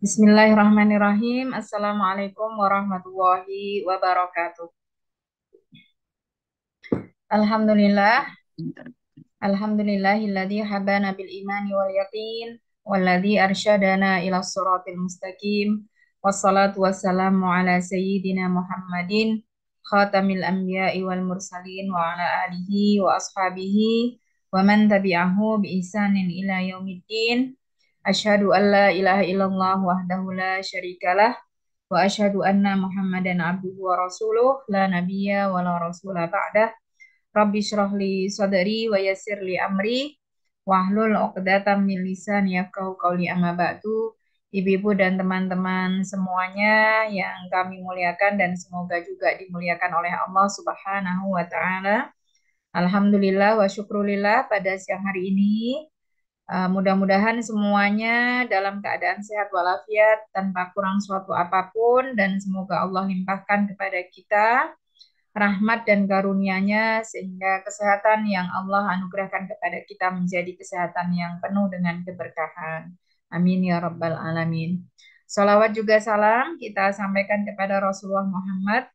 Bismillahirrahmanirrahim. Assalamualaikum warahmatullahi wabarakatuh. Alhamdulillah, alhamdulillahilladzi habana bil imani wal yaqin walladzi arsyadana ila siratil mustaqim. Wassalatu wassalamu ala sayyidina Muhammadin khatamil anbiya'i wal mursalin wa ala alihi wa ashabihi wa man tabi'ahu bi ihsanin ila yaumiddin. Asyhadu an la ilaha illallah wahdahu la syarikalah wa asyhadu anna Muhammadan abduhu wa rasuluh la nabiyya wa la rasula ba'dah. Rabbi syrah li sadri wa yassir li amri wahlul 'uqdatam min lisani yafqahu qawli amma ba'du. Ibu-ibu dan teman-teman semuanya yang kami muliakan dan semoga juga dimuliakan oleh Allah Subhanahu wa taala. Alhamdulillah wa syukrulillah pada siang hari ini mudah-mudahan semuanya dalam keadaan sehat walafiat tanpa kurang suatu apapun dan semoga Allah limpahkan kepada kita rahmat dan karunia-Nya sehingga kesehatan yang Allah anugerahkan kepada kita menjadi kesehatan yang penuh dengan keberkahan. Amin ya rabbal alamin. Salawat juga salam kita sampaikan kepada Rasulullah Muhammad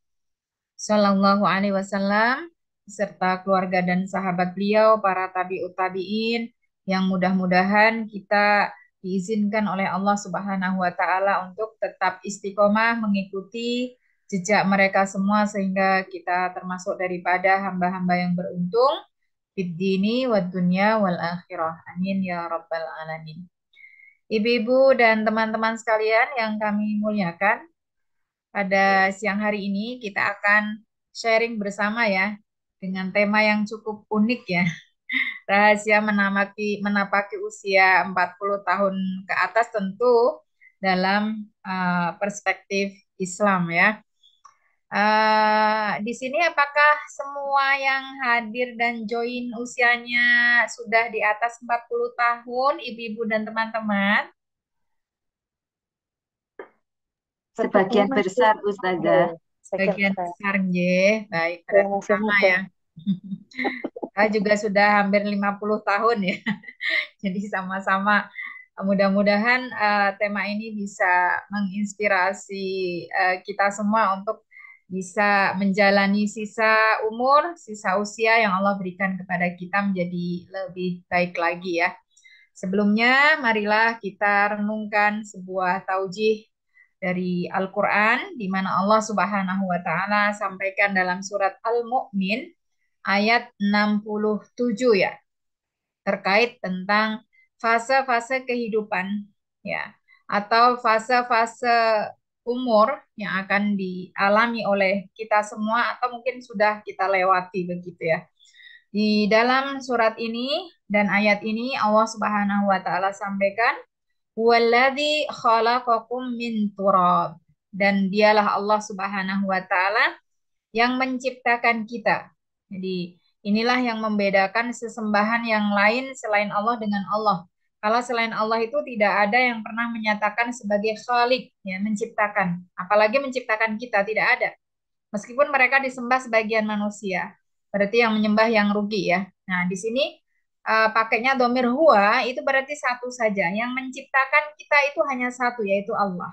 Sallallahu Alaihi Wasallam serta keluarga dan sahabat beliau, para tabiut tabiin, yang mudah-mudahan kita diizinkan oleh Allah Subhanahu Wa Taala untuk tetap istiqomah mengikuti jejak mereka semua sehingga kita termasuk daripada hamba-hamba yang beruntung fid dini wad dunya wal akhirah. Amin ya rabbal alamin. Ibu-ibu dan teman-teman sekalian yang kami muliakan, pada siang hari ini kita akan sharing bersama ya dengan tema yang cukup unik ya. Rahasia menapaki usia 40 tahun ke atas tentu dalam perspektif Islam ya. Di sini apakah semua yang hadir dan join usianya sudah di atas 40 tahun, ibu-ibu dan teman-teman? Sebagian besar, Ustazah. Bagian besar, nggih. Baik, berarti sama ya. Saya juga sudah hampir 50 tahun ya. Jadi sama-sama mudah-mudahan tema ini bisa menginspirasi kita semua untuk bisa menjalani sisa umur, sisa usia yang Allah berikan kepada kita menjadi lebih baik lagi ya. Sebelumnya, marilah kita renungkan sebuah taujih dari Al-Quran, di mana Allah Subhanahu wa Ta'ala sampaikan dalam surat Al-Mu'min ayat 67 ya, terkait tentang fase-fase kehidupan ya, atau fase-fase umur yang akan dialami oleh kita semua atau mungkin sudah kita lewati begitu ya. Di dalam surat ini dan ayat ini Allah Subhanahu wa taala sampaikan Walladzi khalaqakum min turab, dan dialah Allah Subhanahu wa taala yang menciptakan kita. Jadi inilah yang membedakan sesembahan yang lain selain Allah dengan Allah. Kalau selain Allah itu tidak ada yang pernah menyatakan sebagai khalik, ya, menciptakan. Apalagi menciptakan kita, tidak ada. Meskipun mereka disembah sebagian manusia. Berarti yang menyembah yang rugi ya. Nah, di sini pakainya domir huwa itu berarti satu saja. Yang menciptakan kita itu hanya satu, yaitu Allah.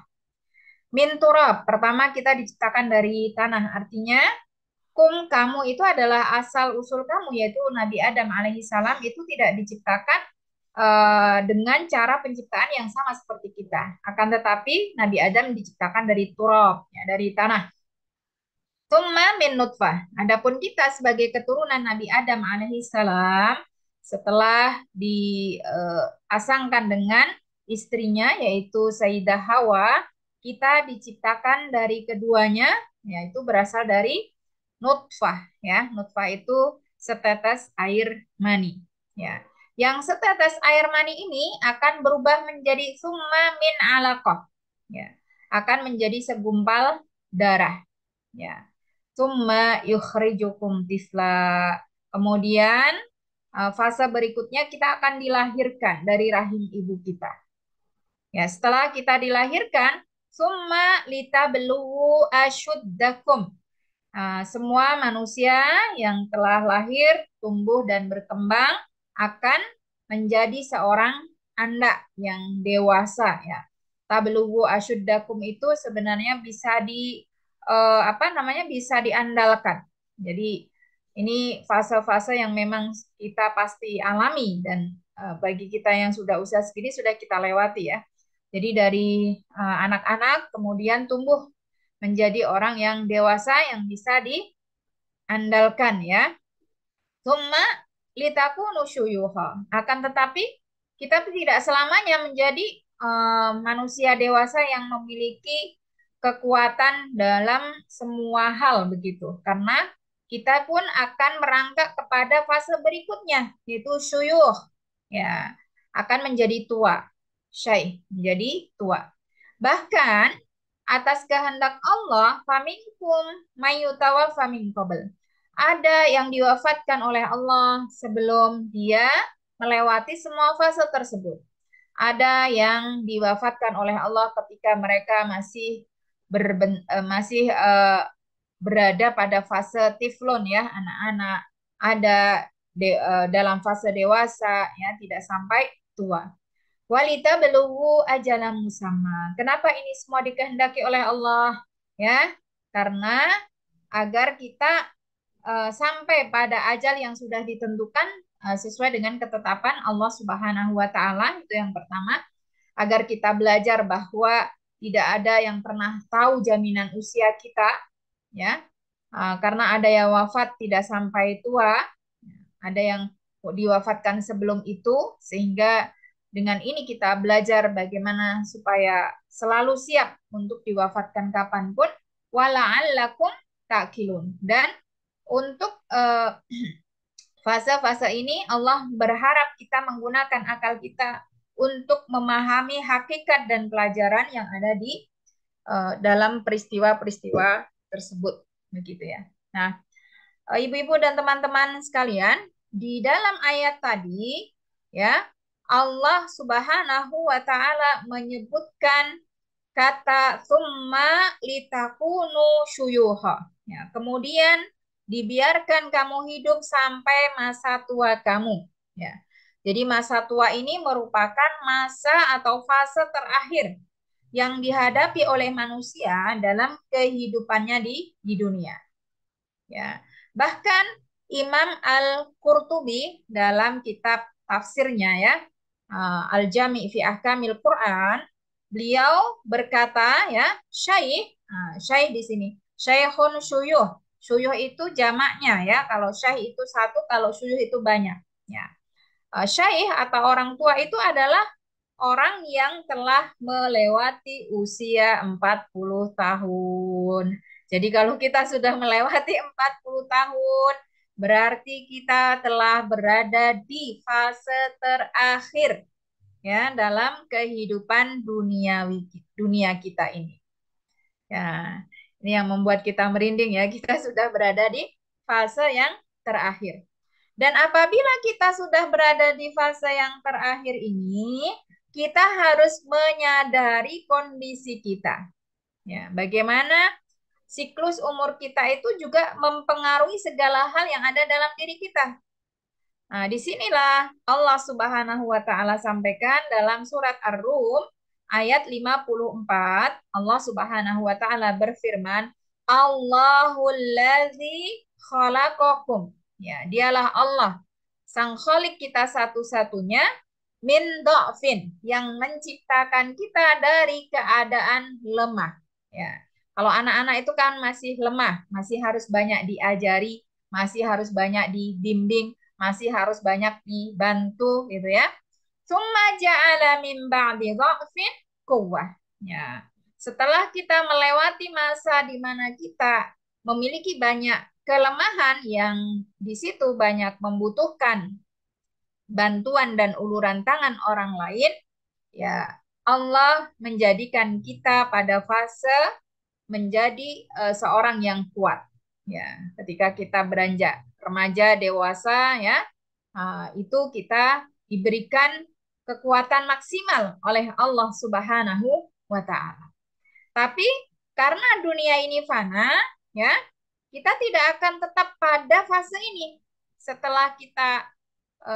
Min turab, pertama kita diciptakan dari tanah. Artinya, kamu itu adalah asal usul kamu, yaitu Nabi Adam alaihi salam itu tidak diciptakan dengan cara penciptaan yang sama seperti kita. Akan tetapi Nabi Adam diciptakan dari turab, ya, dari tanah. Tumma min nutfah. Adapun kita sebagai keturunan Nabi Adam alaihi salam setelah diasangkan dengan istrinya yaitu Sayyidah Hawa, kita diciptakan dari keduanya yaitu berasal dari nutfah ya. Nutfah itu setetes air mani ya. Yang setetes air mani ini akan berubah menjadi summa min alaqah ya. Akan menjadi segumpal darah ya. Summa yukhrijukum tifla. Kemudian fase berikutnya kita akan dilahirkan dari rahim ibu kita. Ya, setelah kita dilahirkan, summa litabluwu asyuddakum. Semua manusia yang telah lahir, tumbuh dan berkembang akan menjadi seorang anak yang dewasa ya. tablughu asyuddakum itu sebenarnya bisa bisa diandalkan. Jadi ini fase-fase yang memang kita pasti alami dan bagi kita yang sudah usia segini sudah kita lewati ya. Jadi dari anak-anak kemudian tumbuh menjadi orang yang dewasa yang bisa diandalkan ya. Summa litakunu syuyuha. Akan tetapi kita tidak selamanya menjadi manusia dewasa yang memiliki kekuatan dalam semua hal begitu. Karena kita pun akan merangkak kepada fase berikutnya yaitu syuyuh. Ya, akan menjadi tua. Syai, menjadi tua. Bahkan atas kehendak Allah, faminkum mayyutawaffa min qabl. Ada yang diwafatkan oleh Allah sebelum dia melewati semua fase tersebut. Ada yang diwafatkan oleh Allah ketika mereka berada pada fase tiflon ya, anak-anak. Ada dalam fase dewasa ya, tidak sampai tua. Walita beluwu ajalan musamma. Kenapa ini semua dikehendaki oleh Allah? Ya, karena agar kita sampai pada ajal yang sudah ditentukan sesuai dengan ketetapan Allah Subhanahu wa taala, itu yang pertama, agar kita belajar bahwa tidak ada yang pernah tahu jaminan usia kita ya. Karena ada yang wafat tidak sampai tua, ada yang diwafatkan sebelum itu, sehingga dengan ini kita belajar bagaimana supaya selalu siap untuk diwafatkan kapanpun. Wala'allakum ta'qilun. Dan untuk fase-fase ini Allah berharap kita menggunakan akal kita untuk memahami hakikat dan pelajaran yang ada di dalam peristiwa-peristiwa tersebut, begitu ya. Nah, ibu-ibu dan teman-teman sekalian, di dalam ayat tadi ya, Allah Subhanahu wa taala menyebutkan kata summa litakunu syuyuha. Ya, kemudian dibiarkan kamu hidup sampai masa tua kamu. Ya. Jadi masa tua ini merupakan masa atau fase terakhir yang dihadapi oleh manusia dalam kehidupannya di dunia. Ya. Bahkan Imam Al-Qurtubi dalam kitab tafsirnya ya, Al-Jami' fi Ahkamil Quran, beliau berkata ya, syaikh di sini, syaikhun syuyuh. Syuyuh itu jamaknya ya, kalau syaikh itu satu, kalau syuyuh itu banyak. Ya. Syaikh atau orang tua itu adalah orang yang telah melewati usia 40 tahun. Jadi kalau kita sudah melewati 40 tahun, berarti kita telah berada di fase terakhir ya dalam kehidupan dunia kita ini. Ya, ini yang membuat kita merinding ya, kita sudah berada di fase yang terakhir. Dan apabila kita sudah berada di fase yang terakhir ini, kita harus menyadari kondisi kita. Ya, bagaimana siklus umur kita itu juga mempengaruhi segala hal yang ada dalam diri kita. Nah, disinilah Allah Subhanahu wa taala sampaikan dalam surat Ar-Rum ayat 54, Allah Subhanahu wa taala berfirman, Allahul ladzi khalaqakum. Ya, dialah Allah, sang khalik kita satu-satunya, min dha'fin, yang menciptakan kita dari keadaan lemah. Ya. Kalau anak-anak itu kan masih lemah, masih harus banyak diajari, masih harus banyak dibimbing, masih harus banyak dibantu gitu ya. Summa ja'ala min ba'di dha'fin quwwah. Ya. Setelah kita melewati masa di mana kita memiliki banyak kelemahan yang di situ banyak membutuhkan bantuan dan uluran tangan orang lain, ya Allah menjadikan kita pada fase menjadi seorang yang kuat. Ya, ketika kita beranjak remaja, dewasa, ya, itu kita diberikan kekuatan maksimal oleh Allah Subhanahu wa taala. Tapi karena dunia ini fana, ya, kita tidak akan tetap pada fase ini. Setelah kita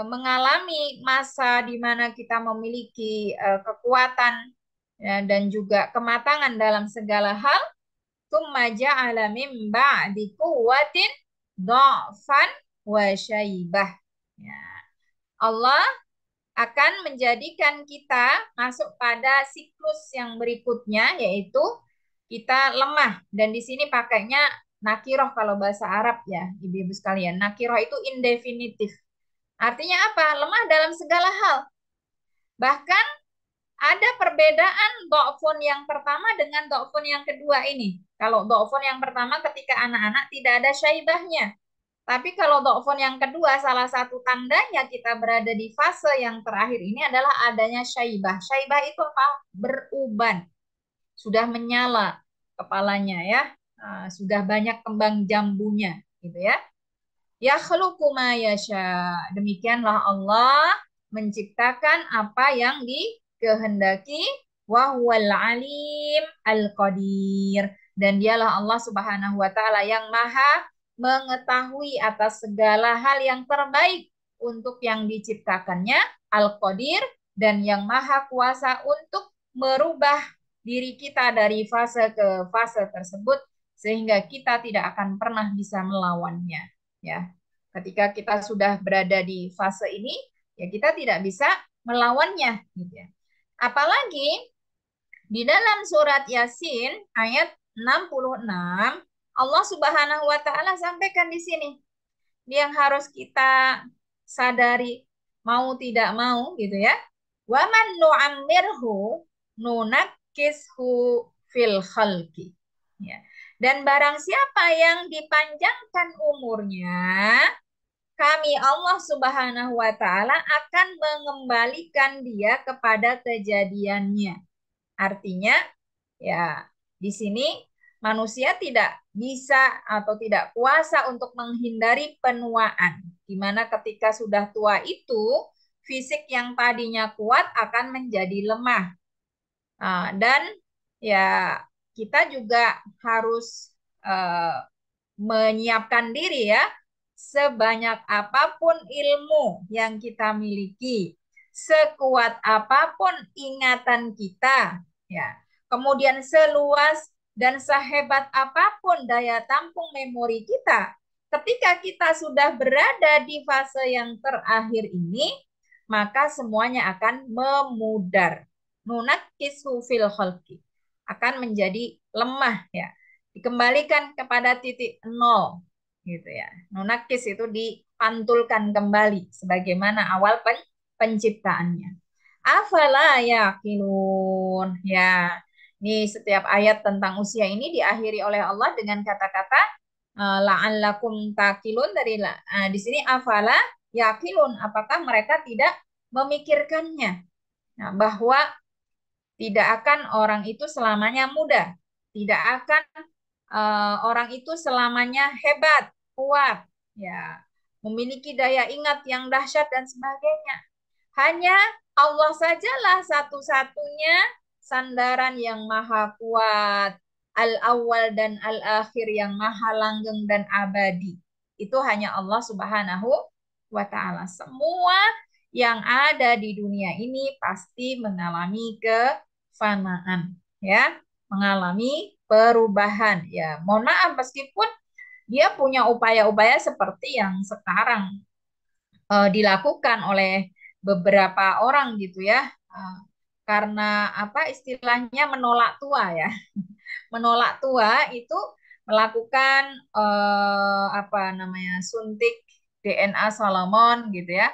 mengalami masa di mana kita memiliki kekuatan ya, dan juga kematangan dalam segala hal. Tsumma ja'ala min ba'di quwwatin dha'fan wa syaibah. Ya. Allah akan menjadikan kita masuk pada siklus yang berikutnya, yaitu kita lemah. Dan di sini pakainya nakiroh kalau bahasa Arab ya, ibu-ibu sekalian. Nakiroh itu indefinitif. Artinya apa? Lemah dalam segala hal. Bahkan ada perbedaan do'fun yang pertama dengan do'fun yang kedua ini. Kalau do'fun yang pertama ketika anak-anak tidak ada syaibahnya. Tapi kalau do'fun yang kedua, salah satu tandanya kita berada di fase yang terakhir ini adalah adanya syaibah. Syaibah itu apa? Beruban. Sudah menyala kepalanya ya. Sudah banyak kembang jambunya gitu ya. Yakhluqu ma yasha. Demikianlah Allah menciptakan apa yang dikehendaki, wa huwal alim al-qadir. Dan dialah Allah Subhanahu wa taala yang Maha mengetahui atas segala hal yang terbaik untuk yang diciptakannya, al-qadir, dan yang Maha kuasa untuk merubah diri kita dari fase ke fase tersebut sehingga kita tidak akan pernah bisa melawannya. Ya, ketika kita sudah berada di fase ini, ya kita tidak bisa melawannya, gitu ya. Apalagi di dalam surat Yasin ayat 66, Allah Subhanahu wa taala sampaikan di sini yang harus kita sadari mau tidak mau gitu ya. Wa man nu'ammirhu nunakkishu fil khalqi. Ya. Dan barang siapa yang dipanjangkan umurnya, kami Allah Subhanahu wa taala akan mengembalikan dia kepada kejadiannya. Artinya ya di sini manusia tidak bisa atau tidak kuasa untuk menghindari penuaan. Di mana ketika sudah tua itu fisik yang tadinya kuat akan menjadi lemah. Dan ya kita juga harus menyiapkan diri ya, sebanyak apapun ilmu yang kita miliki, sekuat apapun ingatan kita, ya, kemudian seluas dan sehebat apapun daya tampung memori kita, ketika kita sudah berada di fase yang terakhir ini, maka semuanya akan memudar. Nunakkisu fil khalqi, akan menjadi lemah ya, dikembalikan kepada titik nol gitu ya. Nunakis itu dipantulkan kembali sebagaimana awal penciptaannya. Afala yaqilun ya. Ini setiap ayat tentang usia ini diakhiri oleh Allah dengan kata-kata la'allakum taqilun. Di sini afala yaqilun, apakah mereka tidak memikirkannya, nah, bahwa tidak akan orang itu selamanya muda, tidak akan orang itu selamanya hebat, kuat, ya, memiliki daya ingat yang dahsyat dan sebagainya. Hanya Allah sajalah satu-satunya sandaran yang maha kuat, al-awwal dan al-akhir yang maha langgeng dan abadi. Itu hanya Allah Subhanahu wa taala. Semua yang ada di dunia ini pasti mengalami kefanaan, ya, mengalami perubahan. Ya, mohon maaf meskipun dia punya upaya-upaya seperti yang sekarang dilakukan oleh beberapa orang gitu ya. Karena apa istilahnya menolak tua ya. Menolak tua itu melakukan apa namanya suntik DNA Salmon gitu ya.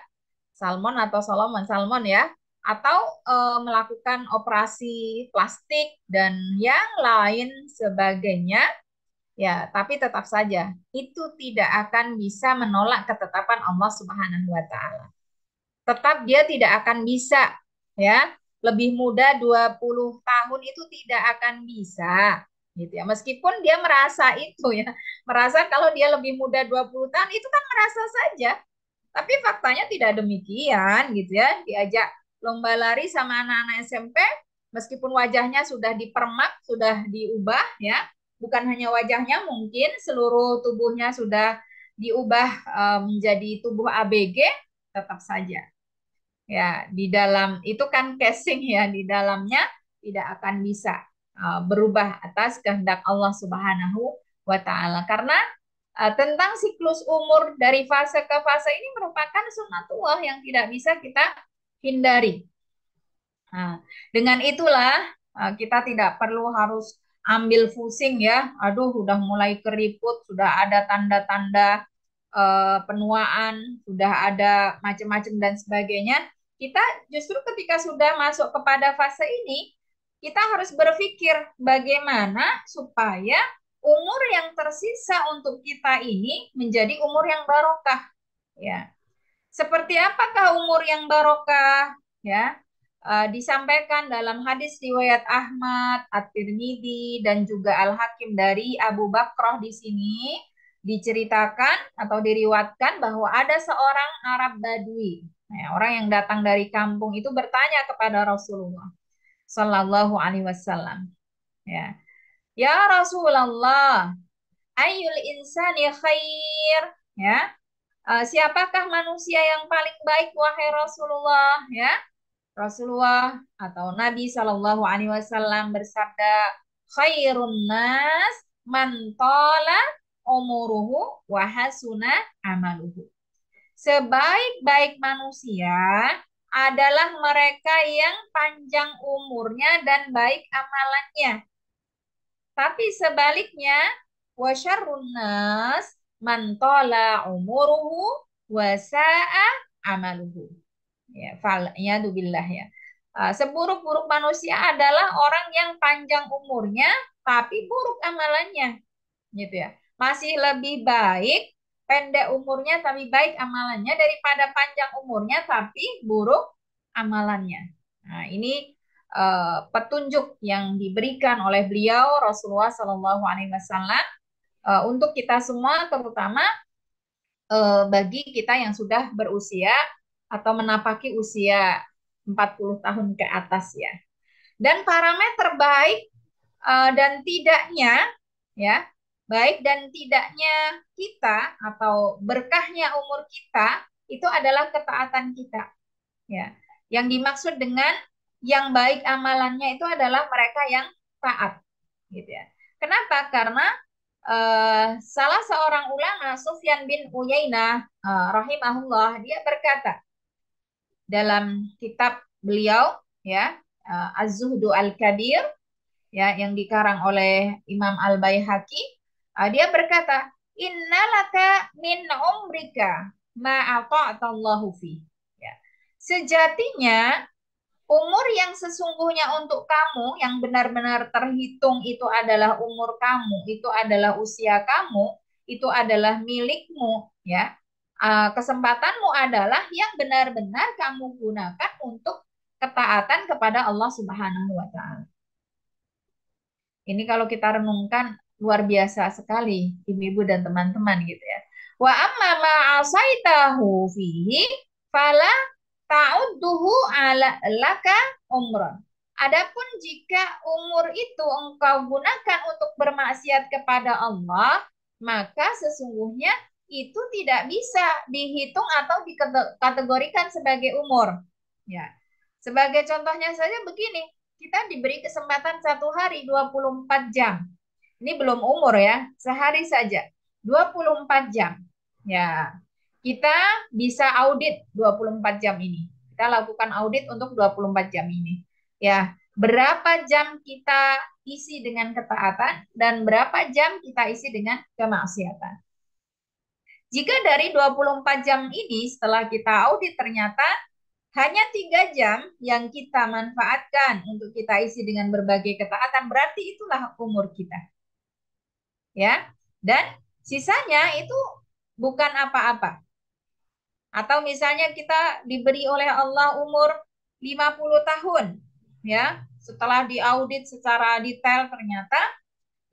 Salmon atau Salmon ya, atau melakukan operasi plastik dan yang lain sebagainya, ya, tapi tetap saja itu tidak akan bisa menolak ketetapan Allah Subhanahu wa taala. Tetap dia tidak akan bisa ya, lebih muda 20 tahun itu tidak akan bisa gitu ya. Meskipun dia merasa itu ya, merasa kalau dia lebih muda 20 tahun itu kan merasa saja. Tapi faktanya tidak demikian gitu ya. Diajak lomba lari sama anak-anak SMP, meskipun wajahnya sudah dipermak, sudah diubah ya. Bukan hanya wajahnya, mungkin seluruh tubuhnya sudah diubah menjadi tubuh ABG, tetap saja. Ya, di dalam itu kan casing ya, di dalamnya tidak akan bisa berubah atas kehendak Allah Subhanahu wa Ta'ala. Karena tentang siklus umur dari fase ke fase ini merupakan sunnatullah yang tidak bisa kita hindari. Nah, dengan itulah kita tidak perlu harus ambil pusing ya. Aduh, udah mulai keriput, sudah ada tanda-tanda penuaan, sudah ada macam-macam dan sebagainya. Kita justru ketika sudah masuk kepada fase ini, kita harus berpikir bagaimana supaya umur yang tersisa untuk kita ini menjadi umur yang barokah. Ya, seperti apakah umur yang barokah? Ya, disampaikan dalam hadis riwayat Ahmad, At-Tirmidzi dan juga Al-Hakim dari Abu Bakrah di sini diceritakan atau diriwatkan bahwa ada seorang Arab Badui, orang yang datang dari kampung itu bertanya kepada Rasulullah Sallallahu Alaihi Wasallam, ya, ya Rasulullah, ayyul insani khair, ya, siapakah manusia yang paling baik wahai Rasulullah, ya. Rasulullah atau Nabi Shallallahu Alaihi Wasallam bersabda, khairun nas man tola umuruhu wa hasuna amaluhu. Sebaik-baik manusia adalah mereka yang panjang umurnya dan baik amalannya. Tapi sebaliknya, wa syarrun nas man tola umuruhu wa sa'a amaluhu. Ya, fal'iyadu-billah ya. Seburuk-buruk manusia adalah orang yang panjang umurnya tapi buruk amalannya, gitu ya. Masih lebih baik pendek umurnya tapi baik amalannya daripada panjang umurnya tapi buruk amalannya. Nah, ini petunjuk yang diberikan oleh beliau Rasulullah Shallallahu Alaihi Wasallam untuk kita semua, terutama bagi kita yang sudah berusia atau menapaki usia 40 tahun ke atas ya. Dan parameter baik dan tidaknya ya, baik dan tidaknya kita atau berkahnya umur kita itu adalah ketaatan kita. Ya. Yang dimaksud dengan yang baik amalannya itu adalah mereka yang taat gitu ya. Kenapa? Karena salah seorang ulama Sufyan bin Uyainah rahimahullah dia berkata dalam kitab beliau ya Az-Zuhdu Al-Kabir ya yang dikarang oleh Imam Al-Baihaqi, dia berkata, innalaka min umrika ma ata'atallahu fi. Ya. Sejatinya umur yang sesungguhnya untuk kamu yang benar-benar terhitung itu adalah umur kamu, itu adalah usia kamu, itu adalah milikmu ya. Kesempatanmu adalah yang benar-benar kamu gunakan untuk ketaatan kepada Allah Subhanahu wa Ta'ala. Ini kalau kita renungkan luar biasa sekali, ibu-ibu dan teman-teman gitu ya. Wa amma ma'asaitahu fihi fala ta'udduhu ala laka umran. Adapun jika umur itu engkau gunakan untuk bermaksiat kepada Allah, maka sesungguhnya itu tidak bisa dihitung atau dikategorikan sebagai umur. Ya. Sebagai contohnya saja begini, kita diberi kesempatan satu hari 24 jam. Ini belum umur ya, sehari saja 24 jam. Ya, kita bisa audit 24 jam ini. Kita lakukan audit untuk 24 jam ini. Ya, berapa jam kita isi dengan ketaatan dan berapa jam kita isi dengan kemaksiatan. Jika dari 24 jam ini setelah kita audit ternyata hanya 3 jam yang kita manfaatkan untuk kita isi dengan berbagai ketaatan, berarti itulah umur kita. Ya, dan sisanya itu bukan apa-apa. Atau misalnya kita diberi oleh Allah umur 50 tahun, ya. Setelah diaudit secara detail ternyata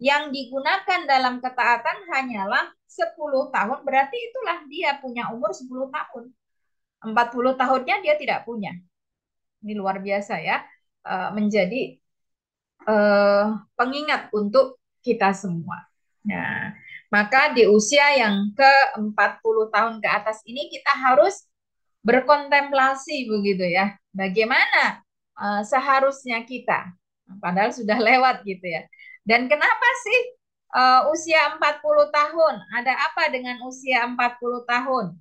yang digunakan dalam ketaatan hanyalah 10 tahun, berarti itulah dia punya umur 10 tahun. 40 tahunnya dia tidak punya. Ini luar biasa ya, menjadi pengingat untuk kita semua. Nah, maka di usia yang ke-40 tahun ke atas ini kita harus berkontemplasi begitu ya. Bagaimana seharusnya kita Padahal sudah lewat gitu ya. Dan kenapa sih usia 40 tahun? Ada apa dengan usia 40 tahun?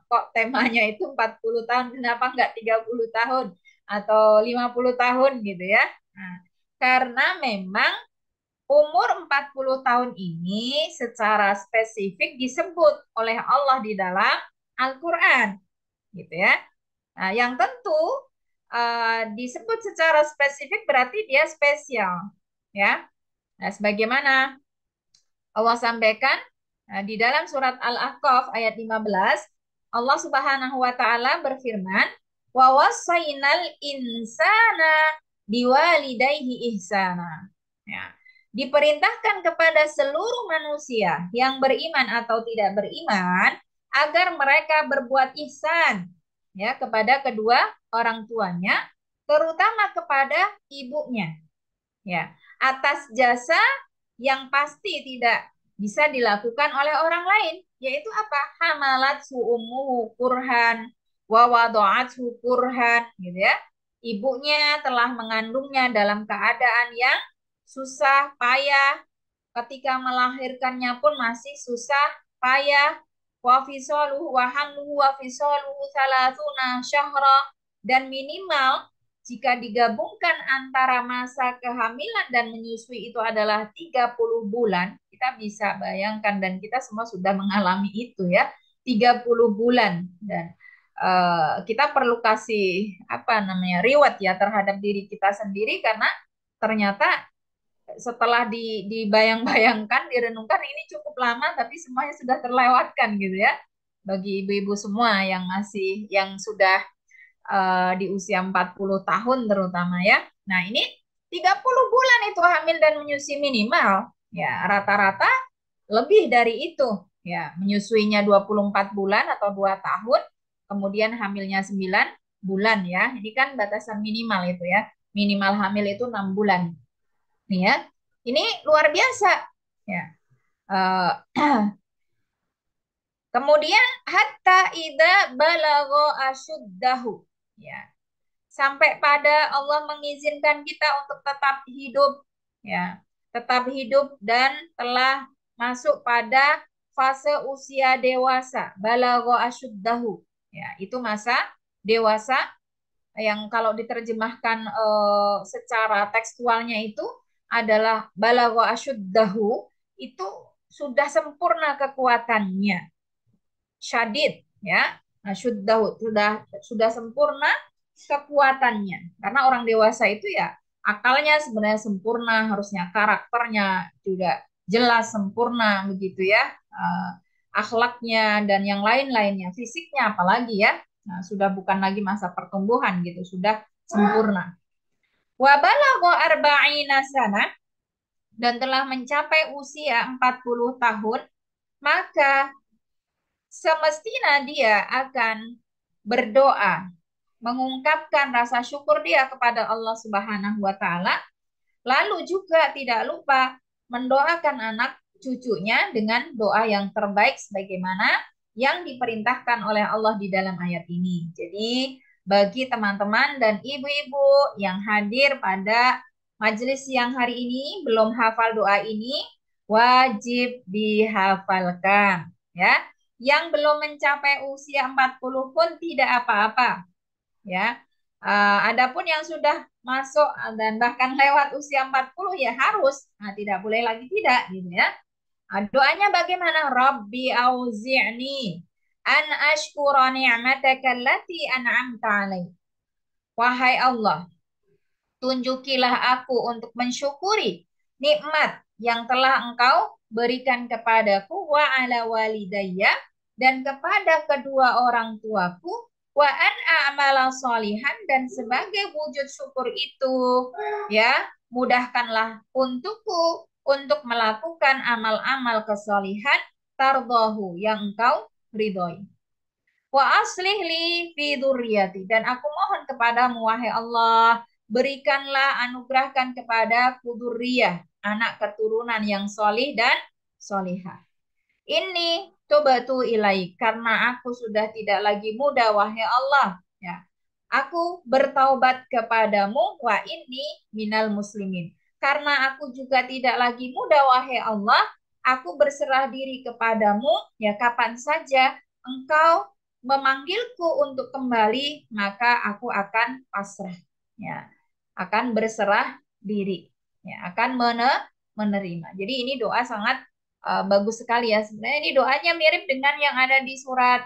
Kok temanya itu 40 tahun, kenapa nggak 30 tahun atau 50 tahun gitu ya? Nah, karena memang umur 40 tahun ini secara spesifik disebut oleh Allah di dalam Al-Quran gitu ya. Nah, yang tentu disebut secara spesifik berarti dia spesial, ya. Nah, sebagaimana Allah sampaikan di dalam surat Al-Ahqaf ayat 15, Allah Subhanahu wa taala berfirman, "Wa wassaynal insana biwalidayhi ihsana." Ya. Diperintahkan kepada seluruh manusia yang beriman atau tidak beriman agar mereka berbuat ihsan ya kepada kedua orang tuanya, terutama kepada ibunya, ya, atas jasa yang pasti tidak bisa dilakukan oleh orang lain, yaitu apa? Hamalat ummuhu kurhan wa wada'athu kurhan, gitu ya. Ibunya telah mengandungnya dalam keadaan yang susah, payah. Ketika melahirkannya pun masih susah, payah. Wa fisaluhu wa hamluhu wa fisaluhu salasuna syahra, dan minimal jika digabungkan antara masa kehamilan dan menyusui itu adalah 30 bulan, kita bisa bayangkan dan kita semua sudah mengalami itu ya, 30 bulan. Dan kita perlu kasih apa namanya reward ya terhadap diri kita sendiri, karena ternyata setelah dibayang-bayangkan, direnungkan, ini cukup lama tapi semuanya sudah terlewatkan gitu ya. Bagi ibu-ibu semua yang sudah di usia 40 tahun terutama ya. Nah, ini 30 bulan itu hamil dan menyusui minimal. Ya, rata-rata lebih dari itu. Ya, menyusuinya 24 bulan atau 2 tahun, kemudian hamilnya 9 bulan ya. Ini kan batasan minimal itu ya. Minimal hamil itu 6 bulan. Nih ya. Ini luar biasa. Ya. Uh, kemudian hatta ida balago asyuddahu. Ya, sampai pada Allah mengizinkan kita untuk tetap hidup, ya, tetap hidup dan telah masuk pada fase usia dewasa, balagha asyuddahu, ya, itu masa dewasa yang kalau diterjemahkan secara tekstualnya itu adalah balagha asyuddahu, itu sudah sempurna kekuatannya, syadid, ya, asyuddahu, sudah sempurna kekuatannya. Karena orang dewasa itu ya akalnya sebenarnya sempurna, harusnya karakternya juga jelas sempurna begitu ya. Akhlaknya dan yang lain-lainnya, fisiknya apalagi ya. Nah, sudah bukan lagi masa pertumbuhan gitu, sudah sempurna. Wa balagha arba'ina sana, dan telah mencapai usia 40 tahun, maka semestinya dia akan berdoa, mengungkapkan rasa syukur dia kepada Allah Subhanahu wa taala, lalu juga tidak lupa mendoakan anak cucunya dengan doa yang terbaik sebagaimana yang diperintahkan oleh Allah di dalam ayat ini. Jadi, bagi teman-teman dan ibu-ibu yang hadir pada majelis siang hari ini belum hafal doa ini, wajib dihafalkan ya. Yang belum mencapai usia 40 pun tidak apa-apa ya. Adapun yang sudah masuk dan bahkan lewat usia 40 ya harus, tidak boleh lagi tidak gitu ya. Doanya bagaimana? Rabbi auzi'ni an ashkura ni'mataka allati an'amta alaih. Wahai Allah, tunjukilah aku untuk mensyukuri nikmat yang telah Engkau berikan kepadaku, wa ala walidayya, dan kepada kedua orang tuaku, wa an a'mala solihan, dan sebagai wujud syukur itu ya mudahkanlah untukku untuk melakukan amal-amal kesolihan tardahu yang Engkau ridhoi. Wa aslih li fi dzurriyyati, dan aku mohon kepadamu wahai Allah, berikanlah, anugerahkan kepada dzurriyyah, anak keturunan yang solih dan solihah. Ini tobatu ilaik, karena aku sudah tidak lagi muda wahai Allah, ya. Aku bertaubat kepadamu wa inni minal muslimin. Karena aku juga tidak lagi muda wahai Allah, aku berserah diri kepadamu ya kapan saja engkau memanggilku untuk kembali, maka aku akan pasrah. Ya, akan berserah diri. Ya, akan menerima. Jadi ini doa sangat bagus sekali ya. Sebenarnya ini doanya mirip dengan yang ada di surat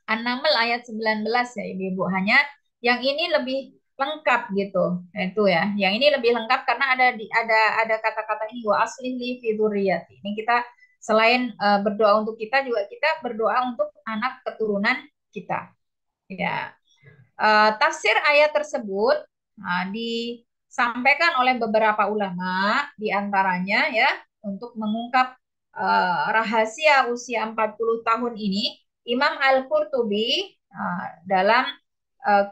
An-Naml ayat 19 ya Ibu. Hanya yang ini lebih lengkap gitu. Itu ya. Yang ini lebih lengkap karena ada kata-kata ini wa aslih li fi dzurriyyati. Ini kita selain berdoa untuk kita juga kita berdoa untuk anak keturunan kita. Ya. Tafsir ayat tersebut disampaikan oleh beberapa ulama di antaranya ya untuk mengungkap rahasia usia 40 tahun ini Imam Al-Qurtubi dalam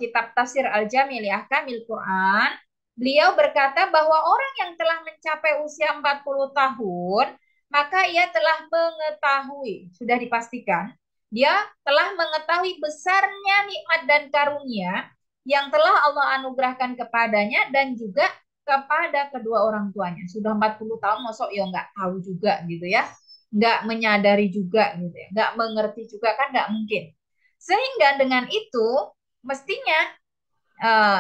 kitab Tafsir Al-Jami' li Ahkamil Quran beliau berkata bahwa orang yang telah mencapai usia 40 tahun maka ia telah mengetahui sudah dipastikan dia telah mengetahui besarnya nikmat dan karunia yang telah Allah anugerahkan kepadanya dan juga kepada kedua orang tuanya. Sudah 40 tahun, masuk ya nggak tahu juga gitu ya. Nggak menyadari juga gitu ya. Nggak mengerti juga kan nggak mungkin. Sehingga dengan itu mestinya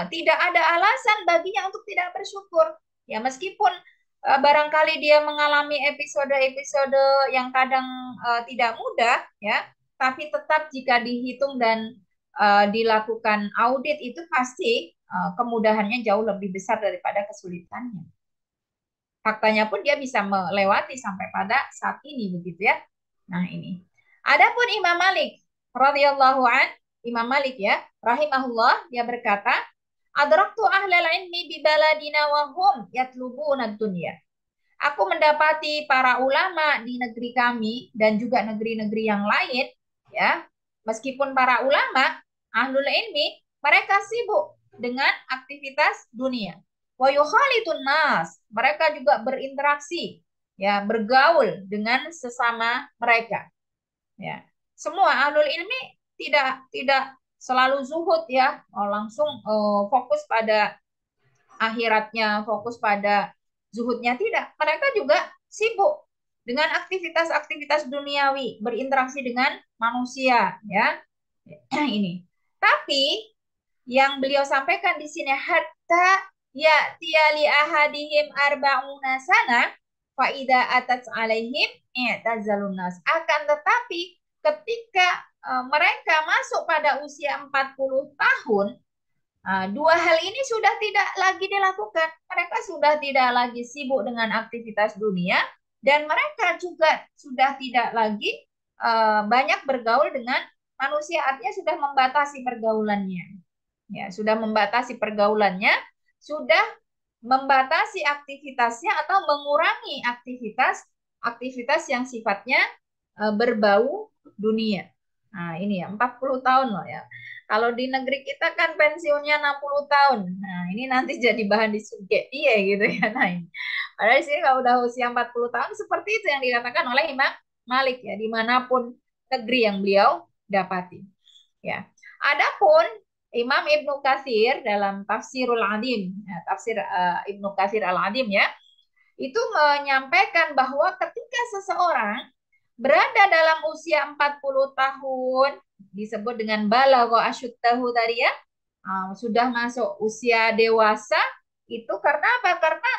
tidak ada alasan baginya untuk tidak bersyukur. Ya meskipun barangkali dia mengalami episode-episode yang kadang tidak mudah ya, tapi tetap jika dihitung dan dilakukan audit itu pasti kemudahannya jauh lebih besar daripada kesulitannya. Faktanya pun dia bisa melewati sampai pada saat ini begitu ya. Nah ini. Adapun Imam Malik radhiyallahu an, Imam Malik ya, rahimahullah dia berkata, adraktu ahlal ilmi bi baladina wa hum yatlubuna dunya. Aku mendapati para ulama di negeri kami dan juga negeri-negeri yang lain ya, meskipun para ulama ahlul ilmi mereka sibuk dengan aktivitas dunia. Wa yukhalitun nas, mereka juga berinteraksi ya, bergaul dengan sesama mereka. Ya. Semua ahlul ilmi tidak selalu zuhud ya, langsung fokus pada akhiratnya, fokus pada zuhudnya tidak. Mereka juga sibuk dengan aktivitas-aktivitas duniawi, berinteraksi dengan manusia ya. Ini. Tapi yang beliau sampaikan di sini hatta ya tiali ahadihim arba'una sana fa idza atat alaihim i'tazalun nas. Akan tetapi ketika mereka masuk pada usia 40 tahun, dua hal ini sudah tidak lagi dilakukan. Mereka sudah tidak lagi sibuk dengan aktivitas dunia dan mereka juga sudah tidak lagi banyak bergaul dengan manusia. Artinya sudah membatasi pergaulannya. Ya, sudah membatasi pergaulannya, sudah membatasi aktivitasnya atau mengurangi aktivitas yang sifatnya berbau dunia. Nah, ini ya 40 tahun loh ya. Kalau di negeri kita kan pensiunnya 60 tahun. Nah, ini nanti jadi bahan disubjek dia gitu ya. Nah, ini. Padahal di sini kalau udah usia 40 tahun seperti itu yang dikatakan oleh Imam Malik ya, dimanapun negeri yang beliau dapati. Ya. Adapun Imam Ibnu Katsir dalam Tafsirul Adim, ya, tafsir Ibnu Katsir Al-Adim ya, itu menyampaikan bahwa ketika seseorang berada dalam usia 40 tahun, disebut dengan balagha asyuddahu tadi ya, sudah masuk usia dewasa, itu karena apa? Karena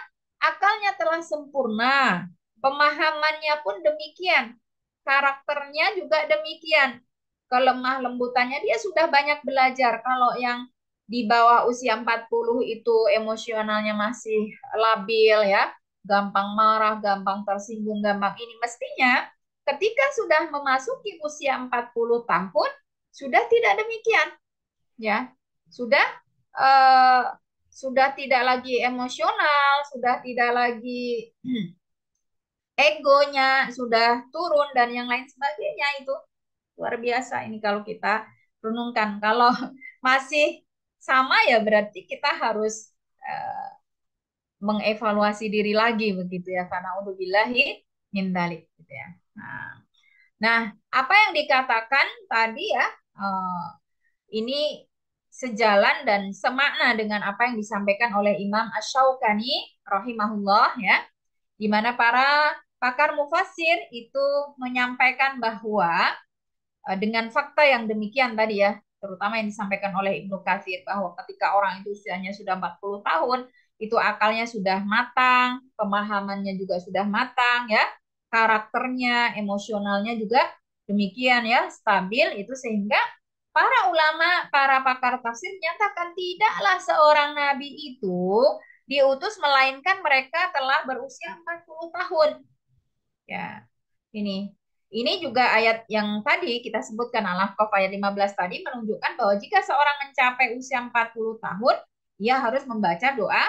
akalnya telah sempurna, pemahamannya pun demikian, karakternya juga demikian, kelemah lembutannya dia sudah banyak belajar. Kalau yang di bawah usia 40 itu emosionalnya masih labil ya, gampang marah, gampang tersinggung, gampang ini. Mestinya ketika sudah memasuki usia 40 tahun, sudah tidak demikian. Ya, sudah eh, sudah tidak lagi emosional, sudah tidak lagi egonya sudah turun dan yang lain sebagainya itu. Luar biasa ini kalau kita renungkan. Kalau masih sama ya berarti kita harus mengevaluasi diri lagi begitu ya. Karena udzubillahi min dzalik gitu ya. Nah, apa yang dikatakan tadi ya, ini sejalan dan semakna dengan apa yang disampaikan oleh Imam Asy-Syaukani rahimahullah ya, di mana para pakar mufassir itu menyampaikan bahwa dengan fakta yang demikian tadi ya, terutama yang disampaikan oleh Ibnu Katsir bahwa ketika orang itu usianya sudah 40 tahun, itu akalnya sudah matang, pemahamannya juga sudah matang ya, karakternya, emosionalnya juga demikian ya, stabil itu sehingga para ulama, para pakar tafsir menyatakan tidaklah seorang nabi itu diutus melainkan mereka telah berusia 40 tahun. Ya, ini. Ini juga ayat yang tadi kita sebutkan Al-Ahqaf ayat 15 tadi menunjukkan bahwa jika seorang mencapai usia 40 tahun, ia harus membaca doa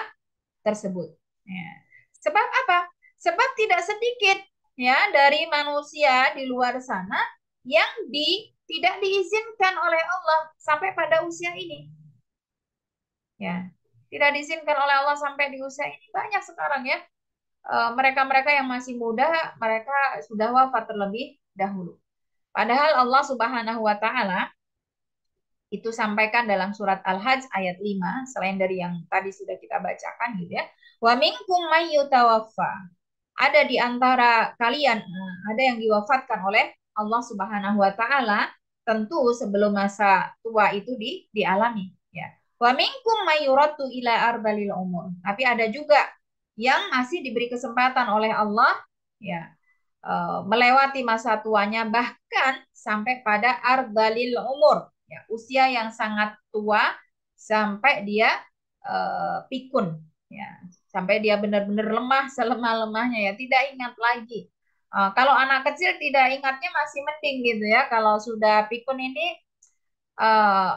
tersebut. Ya. Sebab apa? Sebab tidak sedikit ya dari manusia di luar sana yang tidak diizinkan oleh Allah sampai pada usia ini. Ya, tidak diizinkan oleh Allah sampai di usia ini banyak sekarang ya. Mereka-mereka yang masih muda, mereka sudah wafat terlebih dahulu. Padahal Allah Subhanahu wa taala itu sampaikan dalam surat Al-Hajj ayat 5, selain dari yang tadi sudah kita bacakan gitu ya. Wa minkum may yutawaffa. Ada di antara kalian ada yang diwafatkan oleh Allah Subhanahu wa taala tentu sebelum masa tua itu dialami ya. Wa minkum may yuraddu ila ardalil umur. Tapi ada juga yang masih diberi kesempatan oleh Allah ya melewati masa tuanya bahkan sampai pada ardalil umur ya, usia yang sangat tua sampai dia pikun ya, sampai dia benar-benar lemah selemah-lemahnya ya, tidak ingat lagi. Kalau anak kecil tidak ingatnya masih mending gitu ya, kalau sudah pikun ini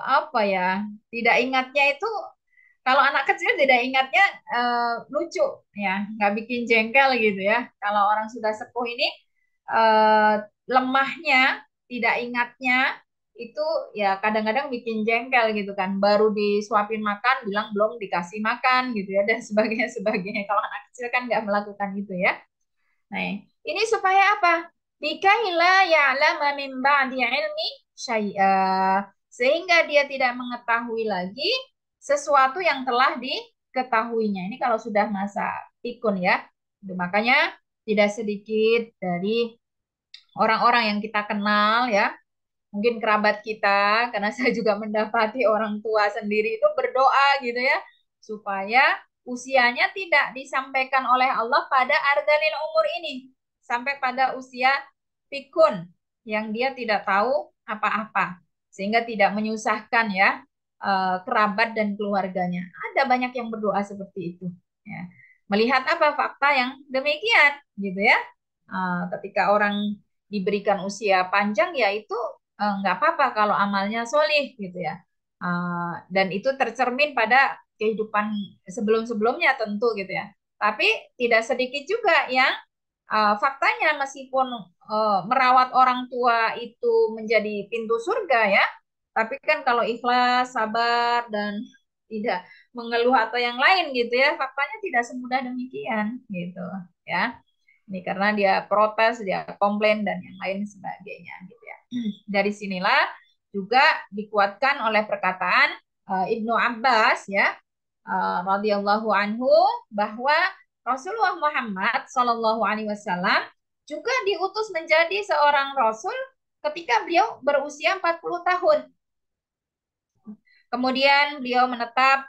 apa ya, tidak ingatnya itu, kalau anak kecil tidak ingatnya lucu ya, nggak bikin jengkel gitu ya. Kalau orang sudah sepuh ini eh, lemahnya, tidak ingatnya itu ya kadang-kadang bikin jengkel gitu kan. Baru disuapin makan, bilang belum dikasih makan gitu ya dan sebagainya sebagainya. Kalau anak kecil kan nggak melakukan itu ya. Nah, ini supaya apa? Bikaila ya'lama min ba'di ilmi syai'a. Sehingga dia tidak mengetahui lagi sesuatu yang telah diketahuinya. Ini kalau sudah masa pikun ya. Makanya tidak sedikit dari orang-orang yang kita kenal ya, mungkin kerabat kita, karena saya juga mendapati orang tua sendiri itu berdoa gitu ya, supaya usianya tidak disampaikan oleh Allah pada ardalil umur ini, sampai pada usia pikun, yang dia tidak tahu apa-apa, sehingga tidak menyusahkan ya kerabat dan keluarganya. Ada banyak yang berdoa seperti itu. Ya. Melihat apa fakta yang demikian, gitu ya. Ketika orang diberikan usia panjang, ya itu nggak apa-apa kalau amalnya solih gitu ya. Dan itu tercermin pada kehidupan sebelum-sebelumnya tentu gitu ya. Tapi tidak sedikit juga yang faktanya meskipun merawat orang tua itu menjadi pintu surga ya, tapi kan kalau ikhlas, sabar dan tidak mengeluh atau yang lain gitu ya, faktanya tidak semudah demikian gitu ya. Ini karena dia protes, dia komplain dan yang lain sebagainya gitu ya. Dari sinilah juga dikuatkan oleh perkataan Ibnu Abbas ya, radhiyallahu anhu, bahwa Rasulullah Muhammad Shallallahu alaihi wasallam juga diutus menjadi seorang rasul ketika beliau berusia 40 tahun. Kemudian beliau menetap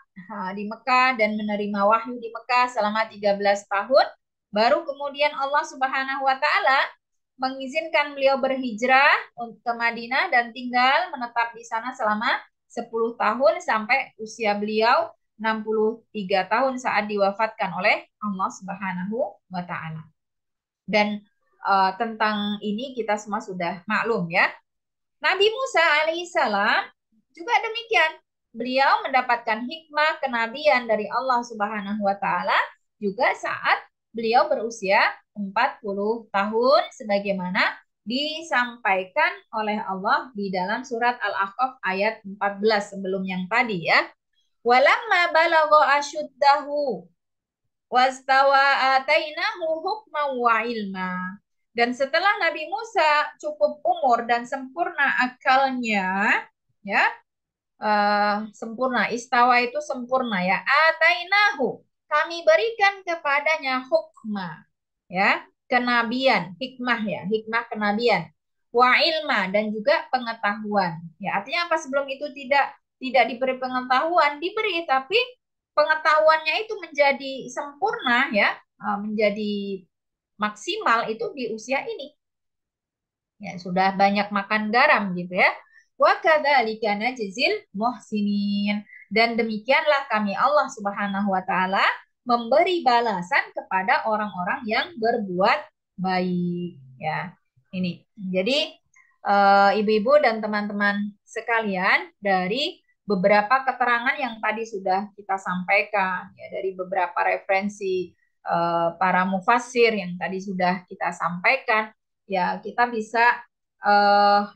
di Mekah dan menerima wahyu di Mekah selama 13 tahun. Baru kemudian Allah Subhanahu wa taala mengizinkan beliau berhijrah ke Madinah dan tinggal menetap di sana selama 10 tahun sampai usia beliau 63 tahun saat diwafatkan oleh Allah Subhanahu wa taala. Dan tentang ini kita semua sudah maklum ya. Nabi Musa alaihissalam juga demikian. Beliau mendapatkan hikmah kenabian dari Allah Subhanahu wa taala juga saat beliau berusia 40 tahun sebagaimana disampaikan oleh Allah di dalam surat Al-Ahqaf ayat 14 sebelum yang tadi ya. Walamma balagha asyuddahu wastawa atainahu hukman wa ilma. Dan setelah Nabi Musa cukup umur dan sempurna akalnya, ya, sempurna. Istawa itu sempurna ya. Atainahu. Kami berikan kepadanya hukma. Ya, kenabian, hikmah ya, hikmah kenabian. Wa ilma dan juga pengetahuan. Ya, artinya apa sebelum itu tidak diberi pengetahuan, diberi tapi pengetahuannya itu menjadi sempurna ya, menjadi maksimal itu di usia ini. Ya, sudah banyak makan garam gitu ya. Wa kadzalika najzil muhsinin. Dan demikianlah kami Allah Subhanahu wa taala memberi balasan kepada orang-orang yang berbuat baik ya. Ini. Jadi ibu-ibu dan teman-teman sekalian, dari beberapa keterangan yang tadi sudah kita sampaikan ya, dari beberapa referensi para mufassir yang tadi sudah kita sampaikan, ya kita bisa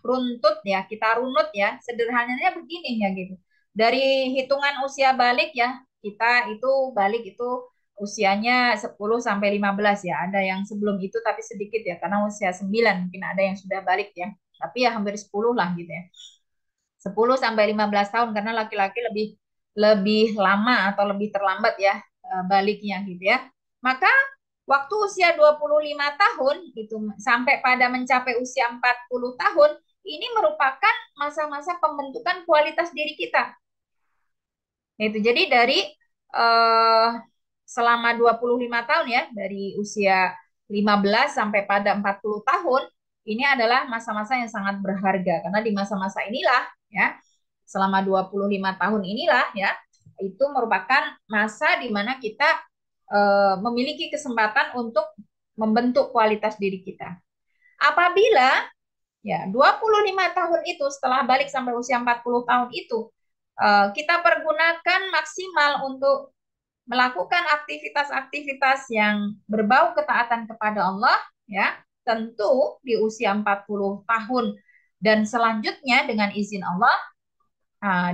runtut ya, kita runut ya, sederhananya begini ya gitu. Dari hitungan usia balik ya, kita itu balik itu usianya 10 sampai 15 ya. Ada yang sebelum itu tapi sedikit ya, karena usia 9 mungkin ada yang sudah balik ya. Tapi ya hampir 10 lah gitu ya. 10 sampai 15 tahun, karena laki-laki lebih lebih lama atau lebih terlambat ya baliknya gitu ya. Maka waktu usia 25 tahun itu sampai pada mencapai usia 40 tahun, ini merupakan masa-masa pembentukan kualitas diri kita. Itu jadi dari eh, selama 25 tahun ya, dari usia 15 sampai pada 40 tahun, ini adalah masa-masa yang sangat berharga, karena di masa-masa inilah ya, selama 25 tahun inilah ya, itu merupakan masa di mana kita memiliki kesempatan untuk membentuk kualitas diri kita. Apabila ya 25 tahun itu setelah balik sampai usia 40 tahun itu kita pergunakan maksimal untuk melakukan aktivitas-aktivitas yang berbau ketaatan kepada Allah ya, tentu di usia 40 tahun dan selanjutnya dengan izin Allah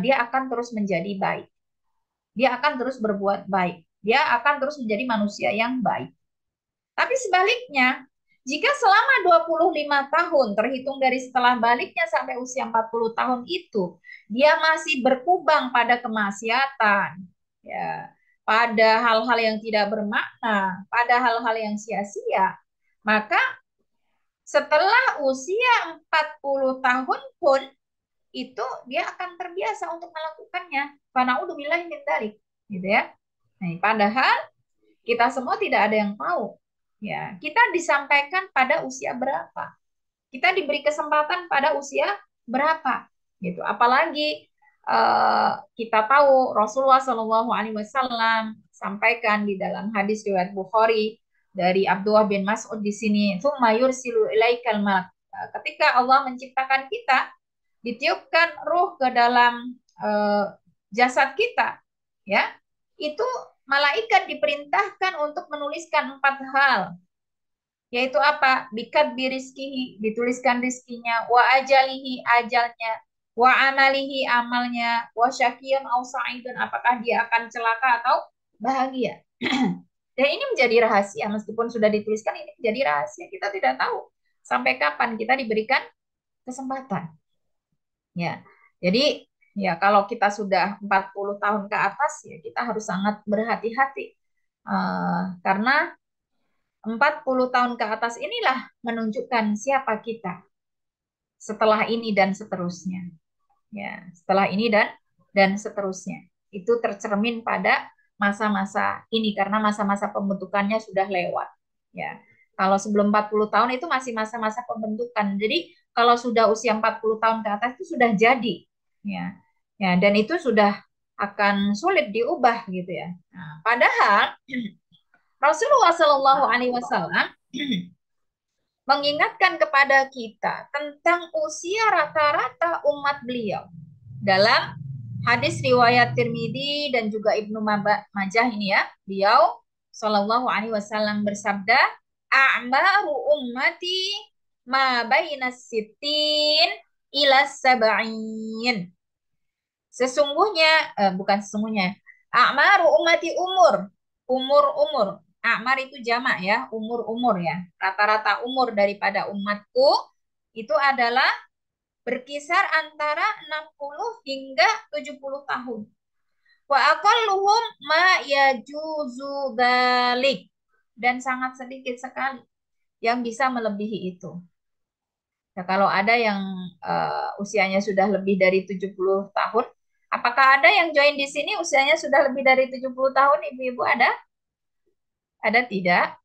dia akan terus menjadi baik. Dia akan terus berbuat baik. Dia akan terus menjadi manusia yang baik. Tapi sebaliknya, jika selama 25 tahun terhitung dari setelah baliknya sampai usia 40 tahun itu, dia masih berkubang pada kemaksiatan, ya, pada hal-hal yang tidak bermakna, pada hal-hal yang sia-sia, maka setelah usia 40 tahun pun itu dia akan terbiasa untuk melakukannya. Fana'udzubillahi min dzalik, gitu ya. Nah, padahal kita semua tidak ada yang tahu. Ya, kita disampaikan pada usia berapa? Kita diberi kesempatan pada usia berapa? Gitu. Apalagi kita tahu Rasulullah Shallallahu Alaihi Wasallam sampaikan di dalam hadis riwayat Bukhari dari Abdullah bin Mas'ud di sini, "Tsumma yursilu ilaikal malak." Ketika Allah menciptakan kita, ditiupkan ruh ke dalam jasad kita, ya, itu malaikat diperintahkan untuk menuliskan 4 hal, yaitu apa? Bikat birizkihi, dituliskan rizkinya, wa ajalihi, ajalnya, wa amalihi, amalnya, wa syakiyun au sa'idun, apakah dia akan celaka atau bahagia. Dan ini menjadi rahasia, meskipun sudah dituliskan, ini menjadi rahasia. Kita tidak tahu sampai kapan kita diberikan kesempatan. Ya, jadi ya kalau kita sudah 40 tahun ke atas ya kita harus sangat berhati-hati. Karena 40 tahun ke atas inilah menunjukkan siapa kita setelah ini dan seterusnya. Ya, setelah ini dan seterusnya. Itu tercermin pada masa-masa ini karena masa-masa pembentukannya sudah lewat. Ya. Kalau sebelum 40 tahun itu masih masa-masa pembentukan. Jadi kalau sudah usia 40 tahun ke atas itu sudah jadi. Ya. Ya, dan itu sudah akan sulit diubah gitu ya. Nah, padahal Rasulullah Shallallahu Alaihi Wasallam mengingatkan kepada kita tentang usia rata-rata umat beliau dalam hadis riwayat Tirmidzi dan juga Ibnu Majah ini ya. Beliau Shallallahu Alaihi Wasallam bersabda, "A'maru ummati ma baina sittin ila sab'in." Sesungguhnya, bukan sesungguhnya, a'maru ummati umur. A'mar itu jamak ya, umur ya. Rata-rata umur daripada umatku itu adalah berkisar antara 60 hingga 70 tahun. Wa aqalluhum ma yajuzu dzalik, dan sangat sedikit sekali yang bisa melebihi itu. Ya, kalau ada yang usianya sudah lebih dari 70 tahun, apakah ada yang join di sini usianya sudah lebih dari 70 tahun, Ibu-ibu ada? Ada tidak?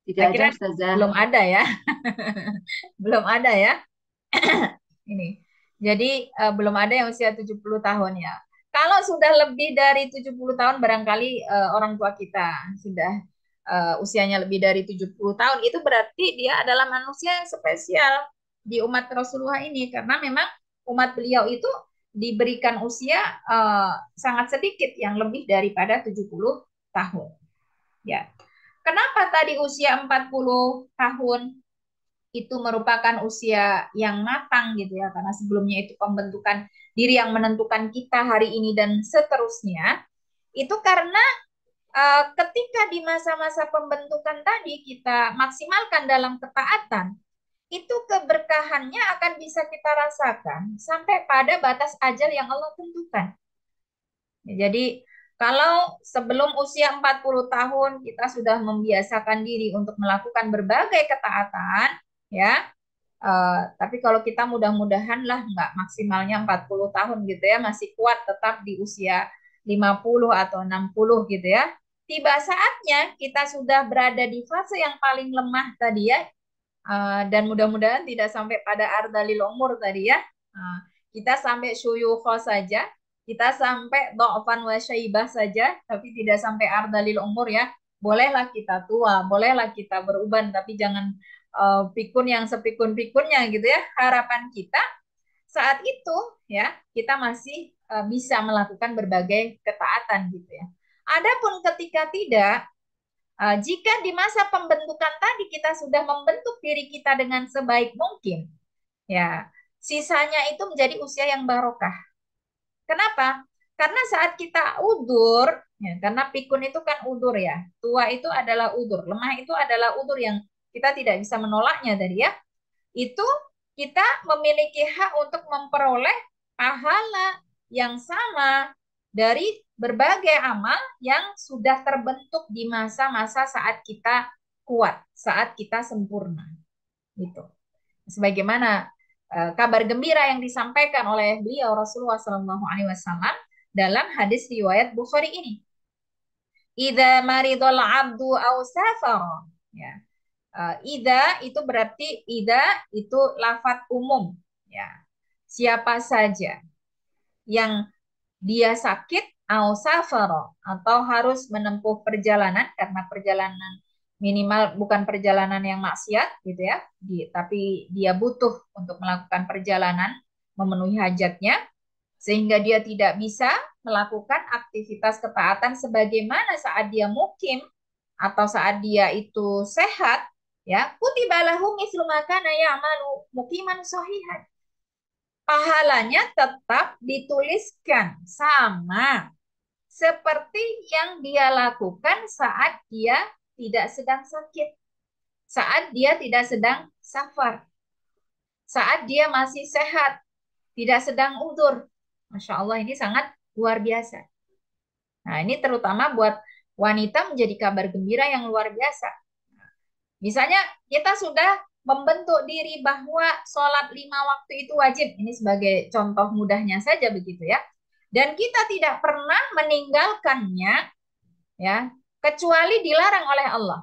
Tidak Saya ada, kira Ustazah. belum ada ya. Belum ada ya. Ini. Jadi belum ada yang usia 70 tahun ya. Kalau sudah lebih dari 70 tahun barangkali orang tua kita sudah usianya lebih dari 70 tahun, itu berarti dia adalah manusia yang spesial di umat Rasulullah ini, karena memang umat beliau itu diberikan usia sangat sedikit yang lebih daripada 70 tahun. Ya. Kenapa tadi usia 40 tahun itu merupakan usia yang matang gitu ya, karena sebelumnya itu pembentukan diri yang menentukan kita hari ini dan seterusnya. Itu karena ketika di masa-masa pembentukan tadi kita maksimalkan dalam ketaatan, itu keberkahannya akan bisa kita rasakan sampai pada batas ajal yang Allah tentukan. Jadi kalau sebelum usia 40 tahun kita sudah membiasakan diri untuk melakukan berbagai ketaatan, ya. Tapi kalau kita mudah-mudahan lah nggak maksimalnya 40 tahun gitu ya, masih kuat tetap di usia 50 atau 60 gitu ya. Tiba saatnya kita sudah berada di fase yang paling lemah tadi ya, dan mudah-mudahan tidak sampai pada ardalil umur tadi ya. Kita sampai syuyukho saja, kita sampai do'fan wa syaibah saja, tapi tidak sampai ardalil umur ya. Bolehlah kita tua, bolehlah kita beruban, tapi jangan pikun yang sepikun-pikunnya gitu ya. Harapan kita saat itu ya kita masih bisa melakukan berbagai ketaatan gitu ya. Adapun ketika tidak, jika di masa pembentukan tadi kita sudah membentuk diri kita dengan sebaik mungkin, ya sisanya itu menjadi usia yang barokah. Kenapa? Karena saat kita udur, ya, karena pikun itu kan udur ya, tua itu adalah udur, lemah itu adalah udur yang kita tidak bisa menolaknya tadi ya. Itu kita memiliki hak untuk memperoleh pahala yang sama dari berbagai amal yang sudah terbentuk di masa-masa saat kita kuat, saat kita sempurna. Gitu. Sebagaimana kabar gembira yang disampaikan oleh beliau Rasulullah SAW dalam hadis riwayat Bukhari ini. Idza maridul abdu aw safara. Ya. Ida itu berarti ida itu lafadz umum ya. Siapa saja yang dia sakit au safaro atau harus menempuh perjalanan, karena perjalanan minimal bukan perjalanan yang maksiat gitu ya, tapi dia butuh untuk melakukan perjalanan memenuhi hajatnya sehingga dia tidak bisa melakukan aktivitas ketaatan sebagaimana saat dia mukim atau saat dia itu sehat ya, kutiba lahu mislu ma kana ya'malu muqiman shahihan. Pahalanya tetap dituliskan sama seperti yang dia lakukan saat dia tidak sedang sakit, saat dia tidak sedang safar, saat dia masih sehat, tidak sedang udur. Masya Allah, ini sangat luar biasa. Nah, ini terutama buat wanita menjadi kabar gembira yang luar biasa. Misalnya kita sudah membentuk diri bahwa sholat 5 waktu itu wajib. Ini sebagai contoh mudahnya saja begitu ya. Dan kita tidak pernah meninggalkannya ya, kecuali dilarang oleh Allah.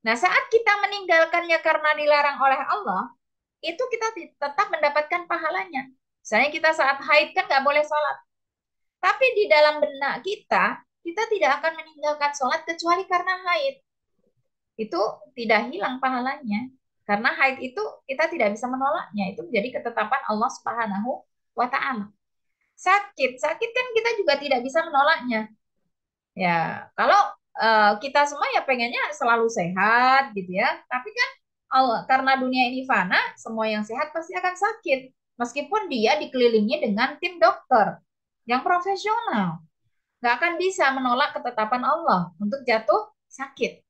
Nah, saat kita meninggalkannya karena dilarang oleh Allah, itu kita tetap mendapatkan pahalanya. Misalnya kita saat haid kan nggak boleh sholat. Tapi di dalam benak kita tidak akan meninggalkan sholat kecuali karena haid. Itu tidak hilang pahalanya. Karena haid itu kita tidak bisa menolaknya. Itu menjadi ketetapan Allah Subhanahu wa Ta'ala. Sakit kan kita juga tidak bisa menolaknya. Ya, kalau kita semua ya pengennya selalu sehat gitu ya. Tapi kan Allah, karena dunia ini fana, semua yang sehat pasti akan sakit. Meskipun dia dikelilingi dengan tim dokter yang profesional. Nggak akan bisa menolak ketetapan Allah untuk jatuh sakit.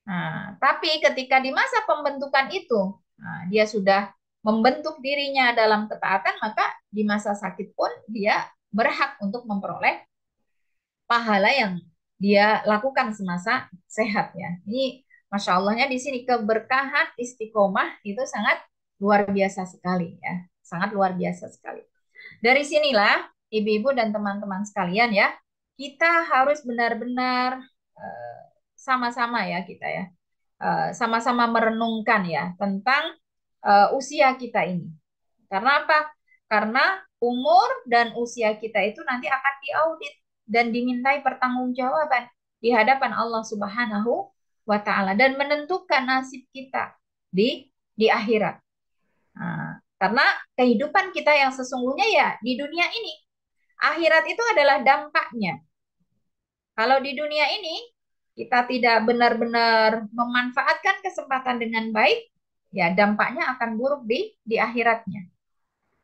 Nah, tapi ketika di masa pembentukan itu, nah, dia sudah membentuk dirinya dalam ketaatan, maka di masa sakit pun dia berhak untuk memperoleh pahala yang dia lakukan semasa sehat ya. Ini Masya Allahnya di sini keberkahan istiqomah itu sangat luar biasa sekali ya. Sangat luar biasa sekali. Dari sinilah ibu-ibu dan teman-teman sekalian ya, kita harus benar-benar sama-sama ya kita ya, sama-sama merenungkan ya tentang usia kita ini. Karena apa? Karena umur dan usia kita itu nanti akan diaudit dan dimintai pertanggungjawaban di hadapan Allah Subhanahu wa taala dan menentukan nasib kita di akhirat. Nah, karena kehidupan kita yang sesungguhnya ya di dunia ini. Akhirat itu adalah dampaknya. Kalau di dunia ini kita tidak benar-benar memanfaatkan kesempatan dengan baik, ya dampaknya akan buruk di akhiratnya.